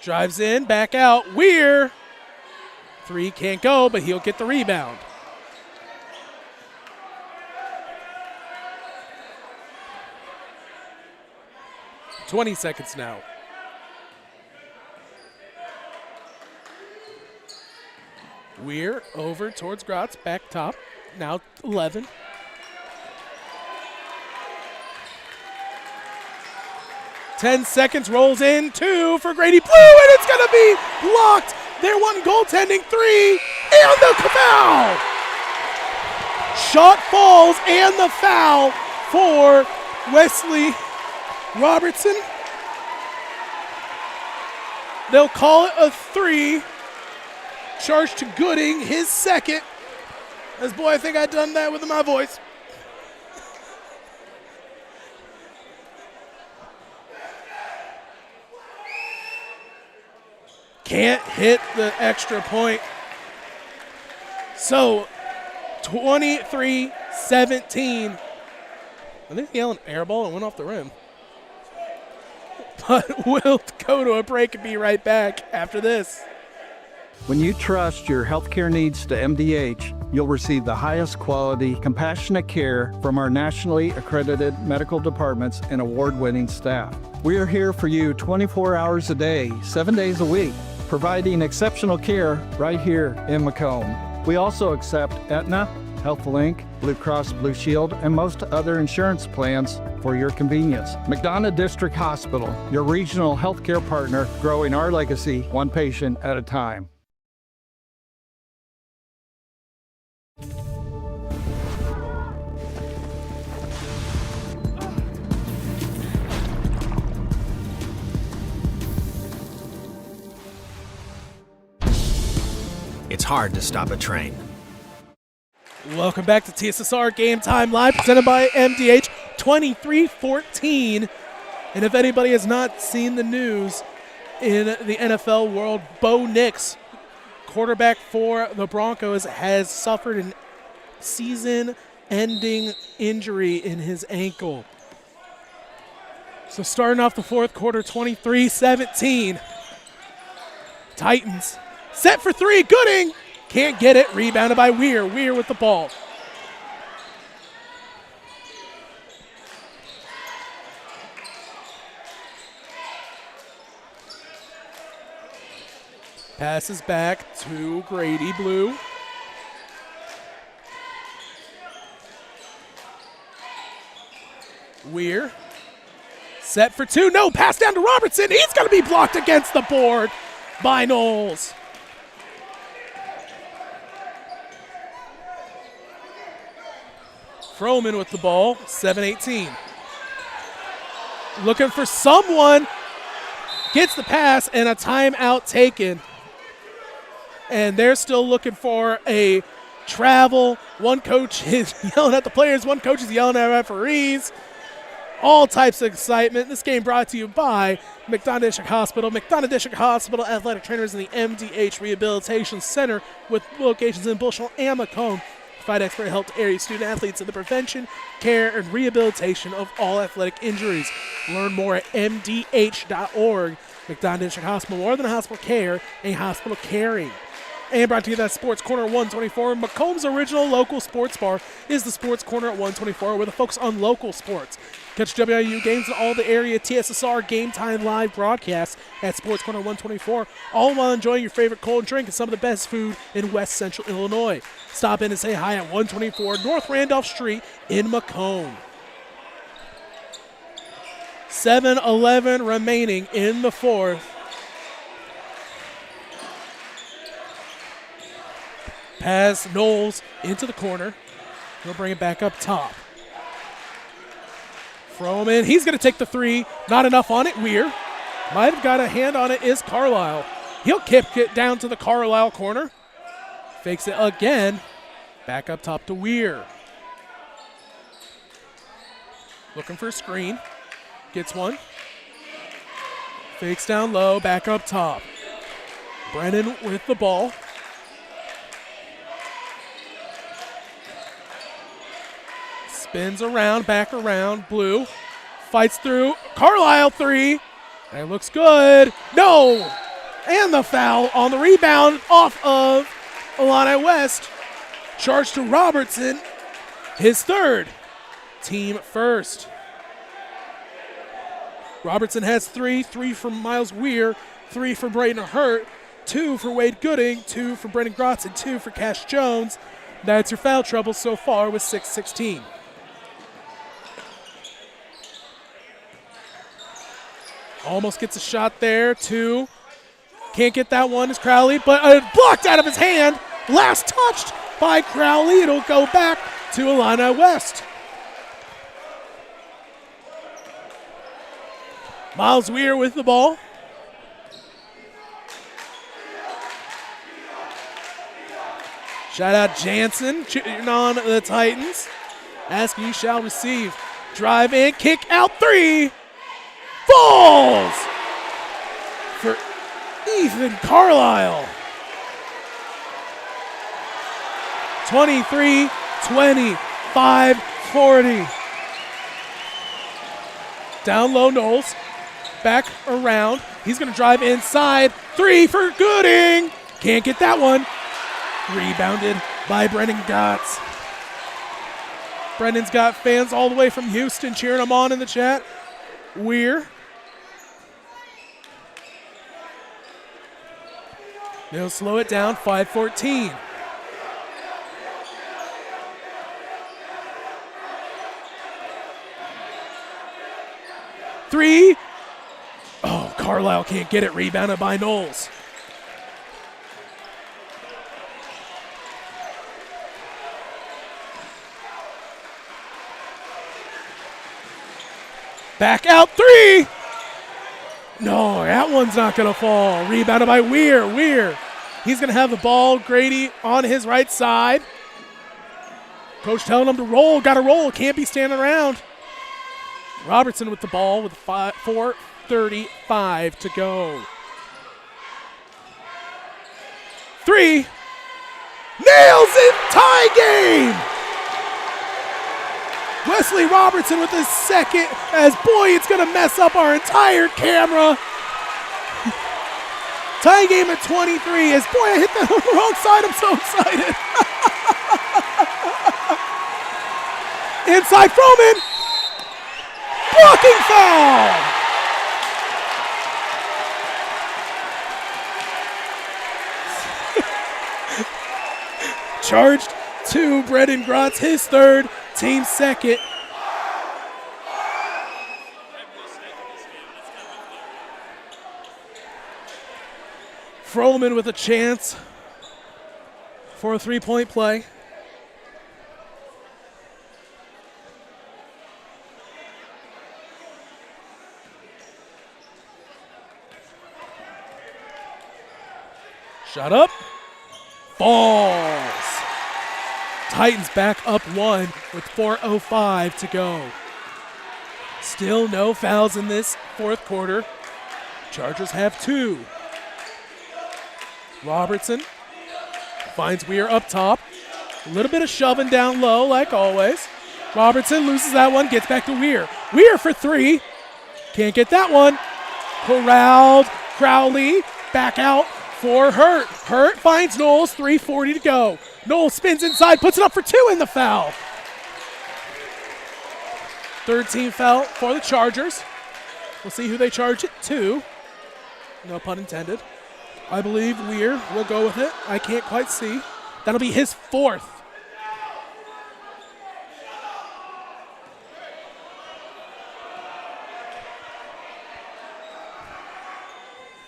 Drives in, back out. Weir. 3 can't go, but he'll get the rebound. .20 seconds now. Weir over towards Grotz, back top. Now 11. .10 seconds, rolls in, 2 for Grady Blue, and it's gonna be blocked. They're one goaltending, 3, and the foul. Shot falls, and the foul for Wesley Robertson. They'll call it a 3. Charge to Gooding, his second. As boy, I think I done that with my voice. Can't hit the extra point. So, 23-17. I think he yelled an air ball and went off the rim. But we'll go to a break and be right back after this. When you trust your healthcare needs to MDH, you'll receive the highest quality, compassionate care from our nationally accredited medical departments and award-winning staff. We are here for you 24 hours a day, 7 days a week, providing exceptional care right here in Macomb. We also accept Aetna, HealthLink, Blue Cross Blue Shield, and most other insurance plans for your convenience. McDonough District Hospital, your regional healthcare partner, growing our legacy one patient at a time. It's hard to stop a train. Welcome back to TSSR Game Time Live, presented by MDH, 23-14. And if anybody has not seen the news in the NFL world, Bo Nix, quarterback for the Broncos, has suffered a season-ending injury in his ankle. So starting off the fourth quarter, 23-17. Titans set for 3, Gooding. Can't get it, rebounded by Weir. Weir with the ball. Passes back to Grady Blue. Weir. Set for two. No, pass down to Robertson. He's going to be blocked against the board by Knowles. Froman with the ball, 7-18. Looking for someone. Gets the pass and a timeout taken. And they're still looking for a travel. One coach is yelling at the players. One coach is yelling at referees. All types of excitement. This game brought to you by McDonough District Hospital. McDonough District Hospital athletic trainers in the MDH Rehabilitation Center with locations in Bushnell and Macomb. Provide expert help to area student athletes in the prevention, care, and rehabilitation of all athletic injuries. Learn more at mdh.org. McDonough District Hospital, more than a hospital care, a hospital caring. And brought to you that Sports Corner at 124. Macomb's original local sports bar is the Sports Corner at 124 with a focus on local sports. Catch WIU games and all the area TSSR Game Time live broadcasts at Sports Corner 124, all while enjoying your favorite cold drink and some of the best food in West Central Illinois. Stop in and say hi at 124 North Randolph Street in Macomb. 7-11 remaining in the fourth. Pass Knowles into the corner. He'll bring it back up top. Froman, he's going to take the three. Not enough on it. Weir. Might have got a hand on it is Carlisle. He'll kick it down to the Carlisle corner. Fakes it again. Back up top to Weir. Looking for a screen. Gets one. Fakes down low. Back up top. Brennan with the ball. Spins around, back around. Blue fights through. Carlisle three. That looks good. No! And the foul on the rebound off of Illini West. Charge to Robertson. His third. Team first. Robertson has three. 3 from Miles Weir. 3 for Brayden Hurt. 2 for Wade Gooding. 2 for Brendan Grotz. And 2 for Cash Jones. That's your foul trouble so far with 6-16. Almost gets a shot there. 2. Can't get that one. Is Crowley, but blocked out of his hand. Last touched by Crowley. It'll go back to Illini West. Miles Weir with the ball. Shout out Jansen cheering on the Titans. Ask you shall receive. Drive in, kick out 3. Falls for Ethan Carlisle. 23-20, 5-40. Down low, Knowles. Back around. He's going to drive inside. 3 for Gooding. Can't get that one. Rebounded by Brendan Gotts. Brendan's got fans all the way from Houston cheering him on in the chat. Weir. They'll slow it down, 5-14. Three. Oh, Carlisle can't get it. Rebounded by Knowles. Back out 3. No, that one's not going to fall. Rebounded by Weir. Weir. He's going to have the ball. Grady on his right side. Coach telling him to roll. Got to roll. Can't be standing around. Robertson with the ball with 4:35 to go. 3. Nails it. Tie game. Wesley Robertson with his second, as boy, it's going to mess up our entire camera. Tie game at 23, as boy, I hit that on the wrong side. I'm so excited. Inside Froman. Blocking foul. charged to Brendan Grotz, his third, team second. Froman with a chance for a three-point play. Shot up. Falls. Titans back up one with 4:05 to go. Still no fouls in this fourth quarter. Chargers have 2. Robertson finds Weir up top. A little bit of shoving down low like always. Robertson loses that one, gets back to Weir. Weir for 3. Can't get that one. Corralled. Crowley back out for Hurt. Hurt finds Knowles, 3:40 to go. Knowles spins inside, puts it up for 2 in the foul. Third team foul for the Chargers. We'll see who they charge it to. No pun intended. I believe Weir will go with it. I can't quite see. That'll be his 4th.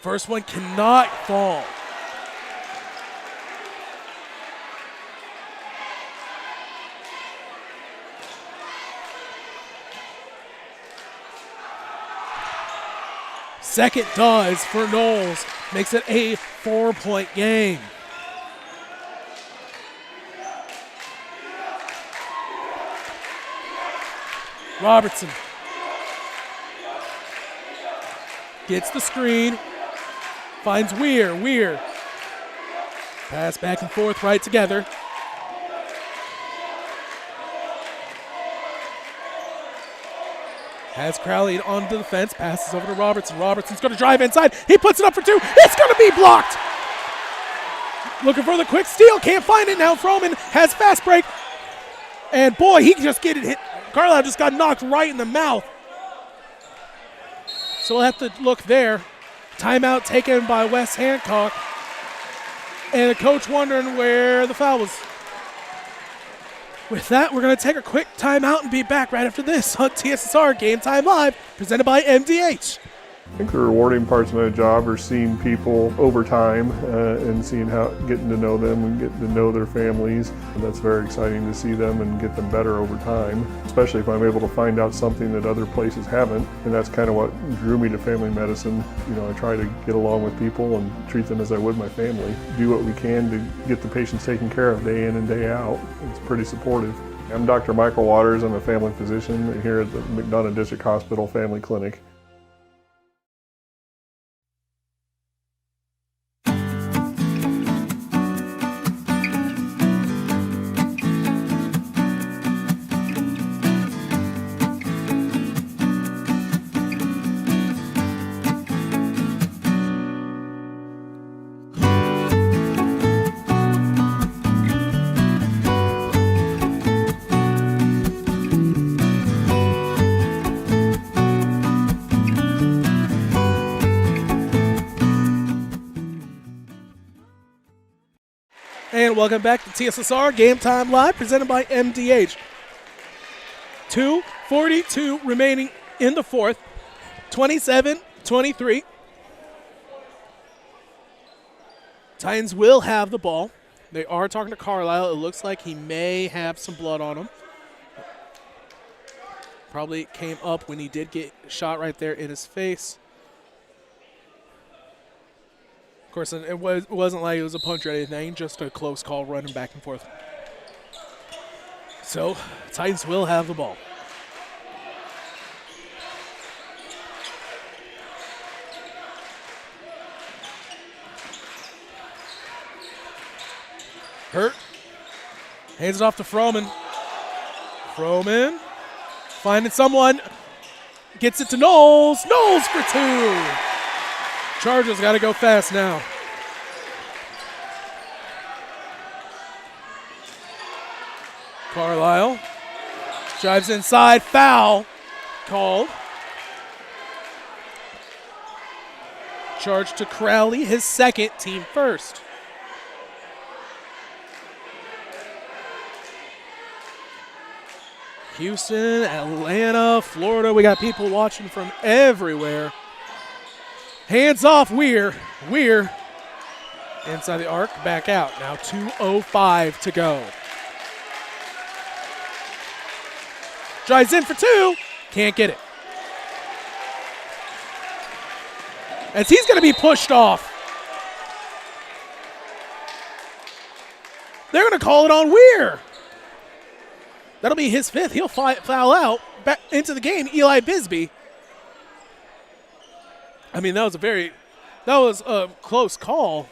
First one cannot fall. Second does for Knowles. Makes it a 4-point game. Robertson gets the screen. Finds Weir. Weir. Pass back and forth right together. Has Crowley onto the fence. Passes over to Robertson. Robertson's going to drive inside. He puts it up for 2. It's going to be blocked. Looking for the quick steal. Can't find it now. Froman has fast break. And boy, he just get it hit. Carlisle just got knocked right in the mouth. So we'll have to look there. Timeout taken by Wes Hancock. And the coach wondering where the foul was. With that, we're going to take a quick timeout and be back right after this on TSSR Game Time Live, presented by MDH. I think the rewarding parts of my job are seeing people over time and seeing how, getting to know them and getting to know their families. And that's very exciting to see them and get them better over time, especially if I'm able to find out something that other places haven't. And that's kind of what drew me to family medicine. You know, I try to get along with people and treat them as I would my family. Do what we can to get the patients taken care of day in and day out. It's pretty supportive. I'm Dr. Michael Waters. I'm a family physician here at the McDonough District Hospital Family Clinic. And welcome back to TSSR Game Time Live, presented by MDH. 2:42 remaining in the fourth. 27-23. Titans will have the ball. They are talking to Carlisle. It looks like he may have some blood on him. Probably came up when he did get shot right there in his face. Of course, it wasn't like it was a punch or anything, just a close call running back and forth. So, Titans will have the ball. Hurt. Hands it off to Froman. Froman finding someone. Gets it to Knowles. Knowles for 2. Chargers got to go fast now. Carlisle drives inside. Foul called. Charge to Crowley, his second, team first. Houston, Atlanta, Florida. We got people watching from everywhere. Hands off Weir. Weir inside the arc, back out. Now 2:05 to go. Drives in for two. Can't get it. As he's going to be pushed off. They're going to call it on Weir. That'll be his fifth. He'll foul out back into the game. Eli Bisbee. I mean, that was a close call.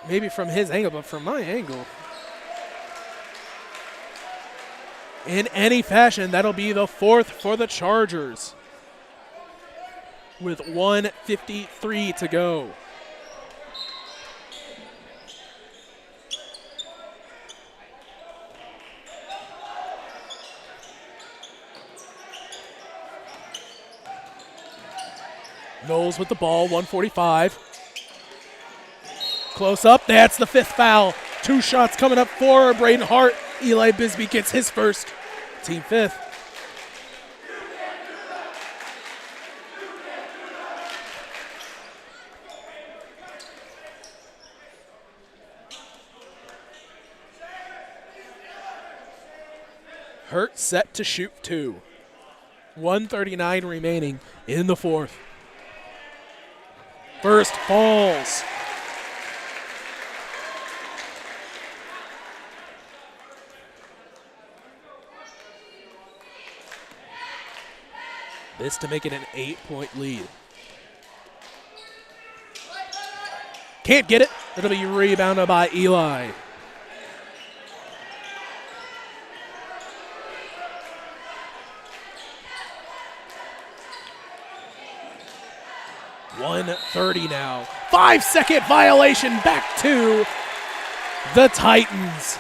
Maybe from his angle, but from my angle. In any fashion, that'll be the fourth for the Chargers. With 1:53 to go. Knowles with the ball, 145. Close up, that's the fifth foul. 2 shots coming up for Braden Hart. Eli Bisbee gets his first, team fifth. Hurt set to shoot 2. 1:39 remaining in the fourth. First falls. This to make it an 8-point lead. Can't get it. It'll be rebounded by Eli. .30 now. 5-second violation back to the Titans.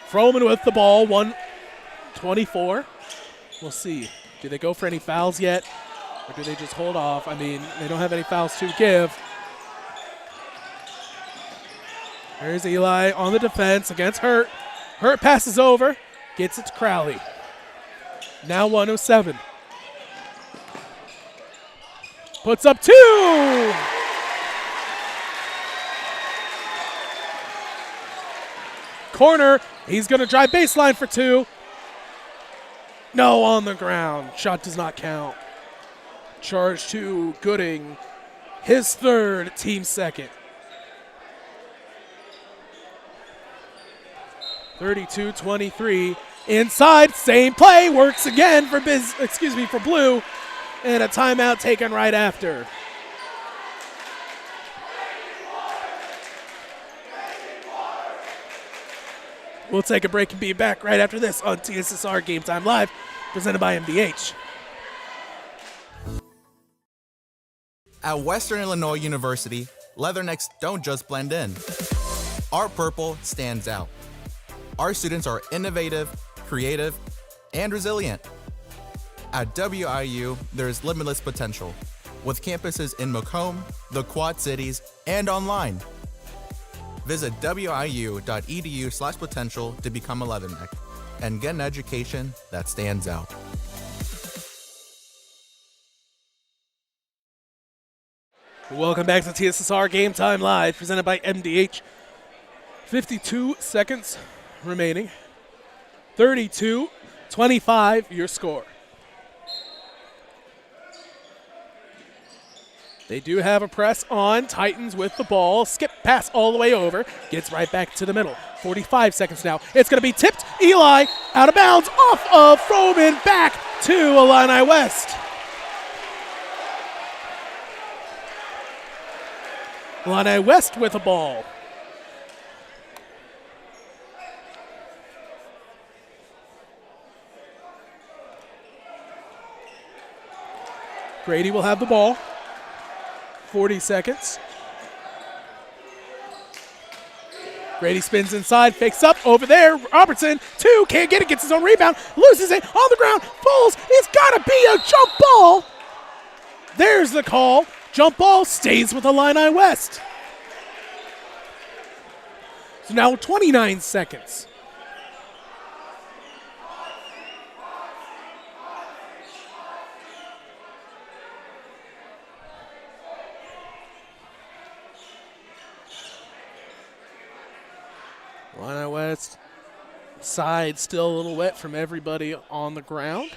Froman with the ball, 1:24. We'll see. Do they go for any fouls yet? Or do they just hold off? I mean, they don't have any fouls to give. There's Eli on the defense against Hurt. Hurt passes over, gets it to Crowley. Now 1:07. Puts up 2! Corner, he's going to drive baseline for 2. No, on the ground. Shot does not count. Charge to Gooding, his third, team second. 32-23. Inside, same play, works again for Blue, and a timeout taken right after. We'll take a break and be back right after this on TSSR Game Time Live, presented by MDH. At Western Illinois University, leathernecks don't just blend in. Our purple stands out. Our students are innovative, creative, and resilient. At WIU, there's limitless potential, with campuses in Macomb, the Quad Cities, and online. Visit wiu.edu/potential to become a leatherneck and get an education that stands out. Welcome back to TSSR Game Time Live, presented by MDH. 52 seconds remaining. 32-25, your score. They do have a press on. Titans with the ball. Skip pass all the way over. Gets right back to the middle. 45 seconds now. It's going to be tipped. Eli out of bounds. Off of Froman. Back to Illini West. Illini West with the ball. Grady will have the ball. 40 seconds. Grady spins inside, fakes up over there. Robertson, 2, can't get it, gets his own rebound, loses it on the ground, falls. It's got to be a jump ball. There's the call. Jump ball stays with Illini West. So now 29 seconds. Illini West side still a little wet from everybody on the ground.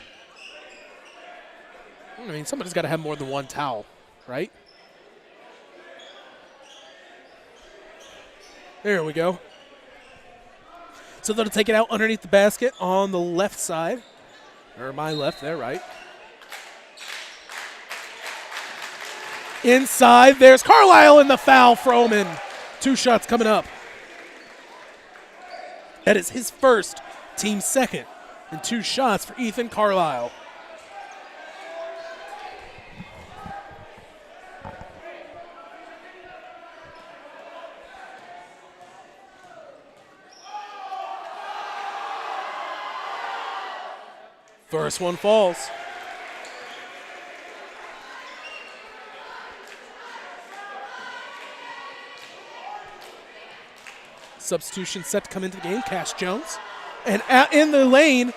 I mean, somebody's got to have more than one towel, right? There we go. So they'll take it out underneath the basket on the left side. Or my left, there, right. Inside, there's Carlisle in the foul. Froman. 2 shots coming up. That is his first, team second, and 2 shots for Ethan Carlisle. First one falls. Substitution set to come into the game. Cash Jones. And out in the lane,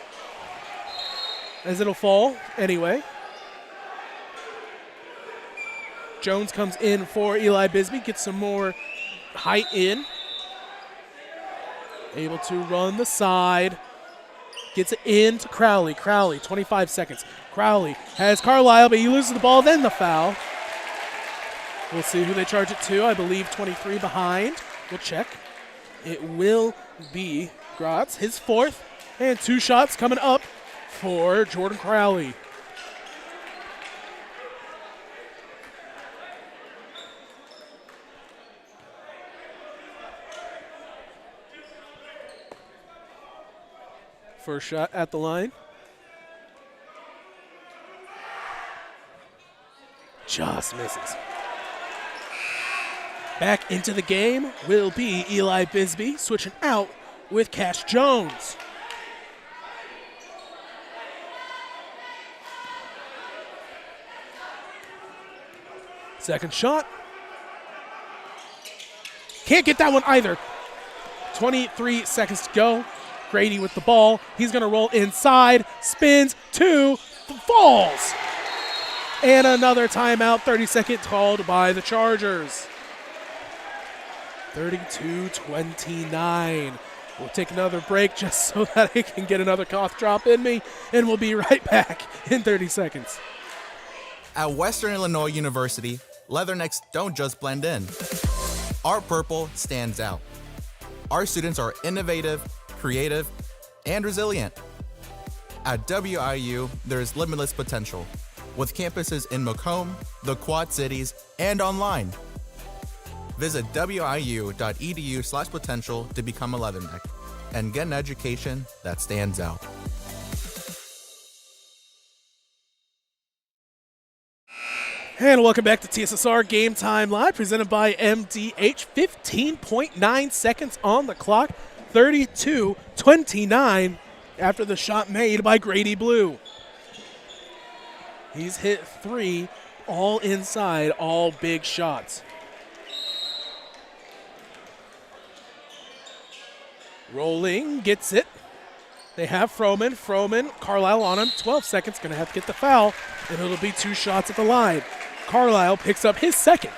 as it'll fall anyway. Jones comes in for Eli Bisbee. Gets some more height in. Able to run the side. Gets it in to Crowley. Crowley, 25 seconds. Crowley has Carlisle, but he loses the ball, then the foul. We'll see who they charge it to. I believe 23 behind. We'll check. It will be Gratz, his 4th, and 2 shots coming up for Jordan Crowley. First shot at the line. Just misses. Back into the game will be Eli Bisbee, switching out with Cash Jones. Second shot. Can't get that one either. 23 seconds to go. Grady with the ball. He's going to roll inside. Spins. 2. Falls. And another timeout. 30 seconds called by the Chargers. 32-29. We'll take another break just so that I can get another cough drop in me. And we'll be right back in 30 seconds. At Western Illinois University, leathernecks don't just blend in. Our purple stands out. Our students are innovative, creative, and resilient. At WIU, there's limitless potential, with campuses in Macomb, the Quad Cities, and online. Visit wiu.edu/potential to become a leatherneck and get an education that stands out. And welcome back to TSSR Game Time Live, presented by MDH. 15.9 seconds on the clock. 32-29 after the shot made by Grady Blue. He's hit 3, all inside, all big shots. Rolling, gets it. They have Froman. Carlisle on him. 12 seconds, going to have to get the foul, and it'll be 2 shots at the line. Carlisle picks up his second.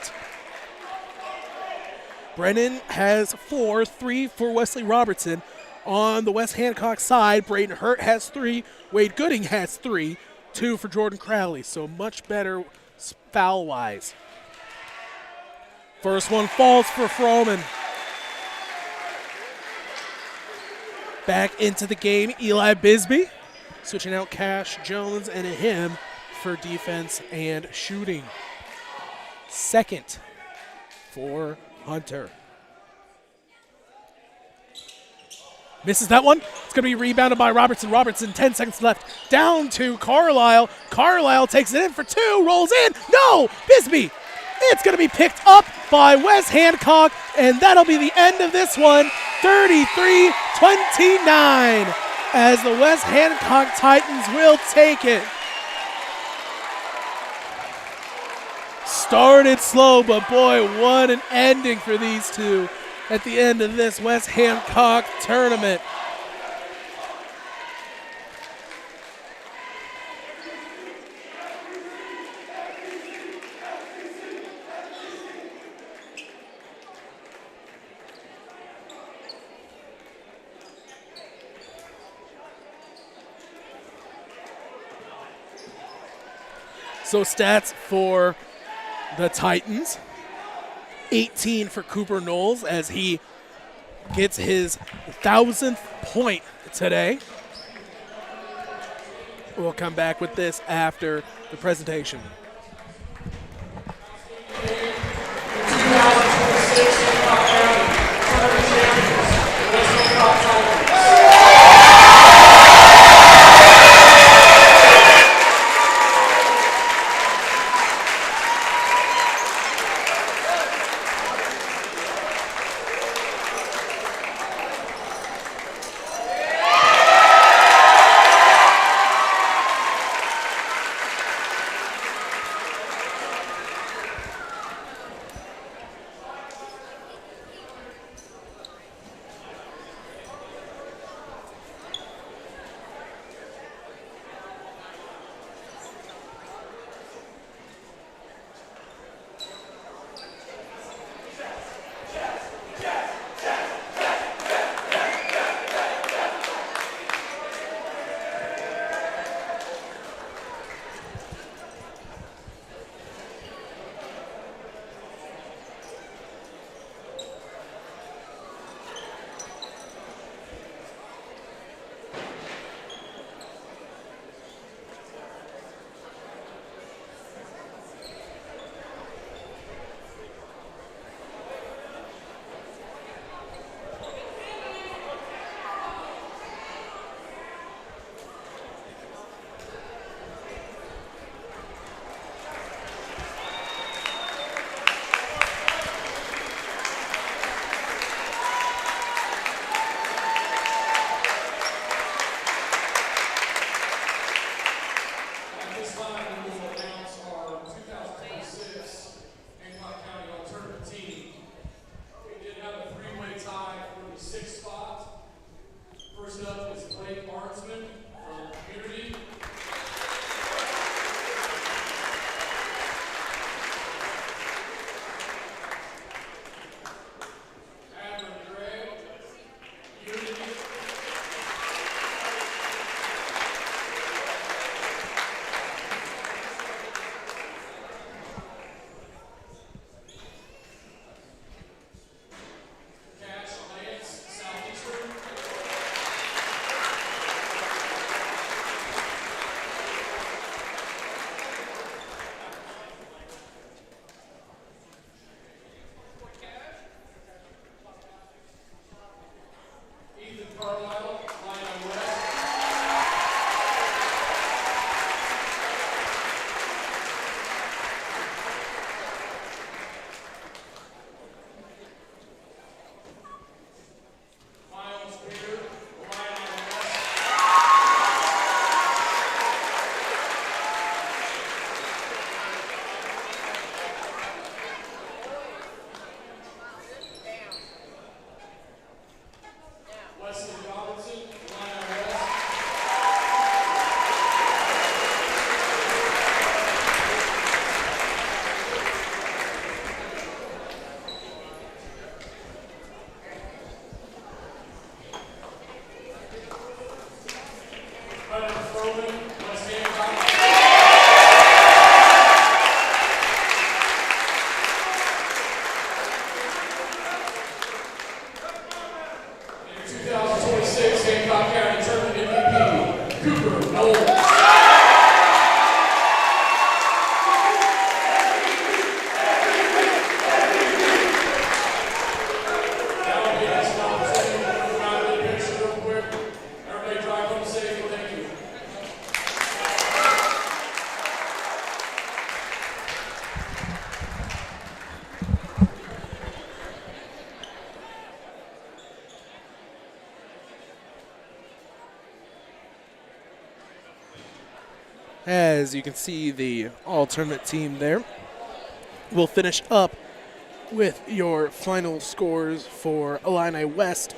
Brennan has 4, 3 for Wesley Robertson. On the West Hancock side, Braden Hurt has 3. Wade Gooding has 3. 2 for Jordan Crowley, so much better foul-wise. First one falls for Froman. Back into the game, Eli Bisbee. Switching out Cash Jones and him for defense and shooting. Second for Hunter. Misses that one. It's going to be rebounded by Robertson. 10 seconds left. Down to Carlisle. Carlisle takes it in for 2. Rolls in. No! Bisbee. It's going to be picked up by Wes Hancock, and that'll be the end of this one. 33-29 as the West Hancock Titans will take it. started slow, but boy, what an ending for these two at the end of this West Hancock tournament. So stats for the Titans, 18 for Cooper Knowles as he gets his 1,000th point today. We'll come back with this after the presentation. As you can see, the all-tournament team there. We'll finish up with your final scores for Illini West.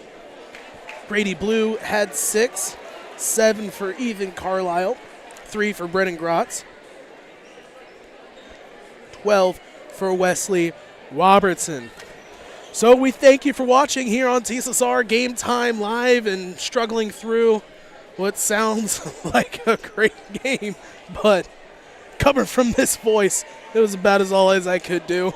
Grady Blue had 6, 7 for Ethan Carlisle, 3 for Brennan Grotz, 12 for Wesley Robertson. So we thank you for watching here on TSSR Game Time Live and struggling through what sounds like a great game, but coming from this voice, it was about as all as I could do.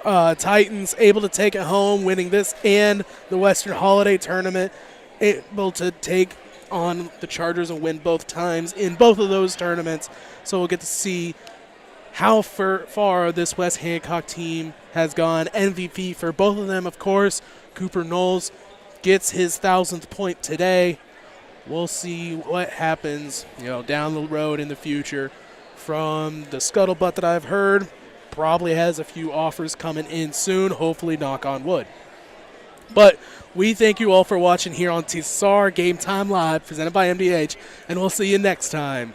Titans able to take it home, winning this and the Western Holiday Tournament, able to take on the Chargers and win both times in both of those tournaments. So we'll get to see how far this West Hancock team has gone. MVP for both of them, of course. Cooper Knowles gets his 1,000th point today. We'll see what happens, down the road in the future. From the scuttlebutt that I've heard, probably has a few offers coming in soon, hopefully knock on wood. But we thank you all for watching here on TSSR Game Time Live, presented by MDH, and we'll see you next time.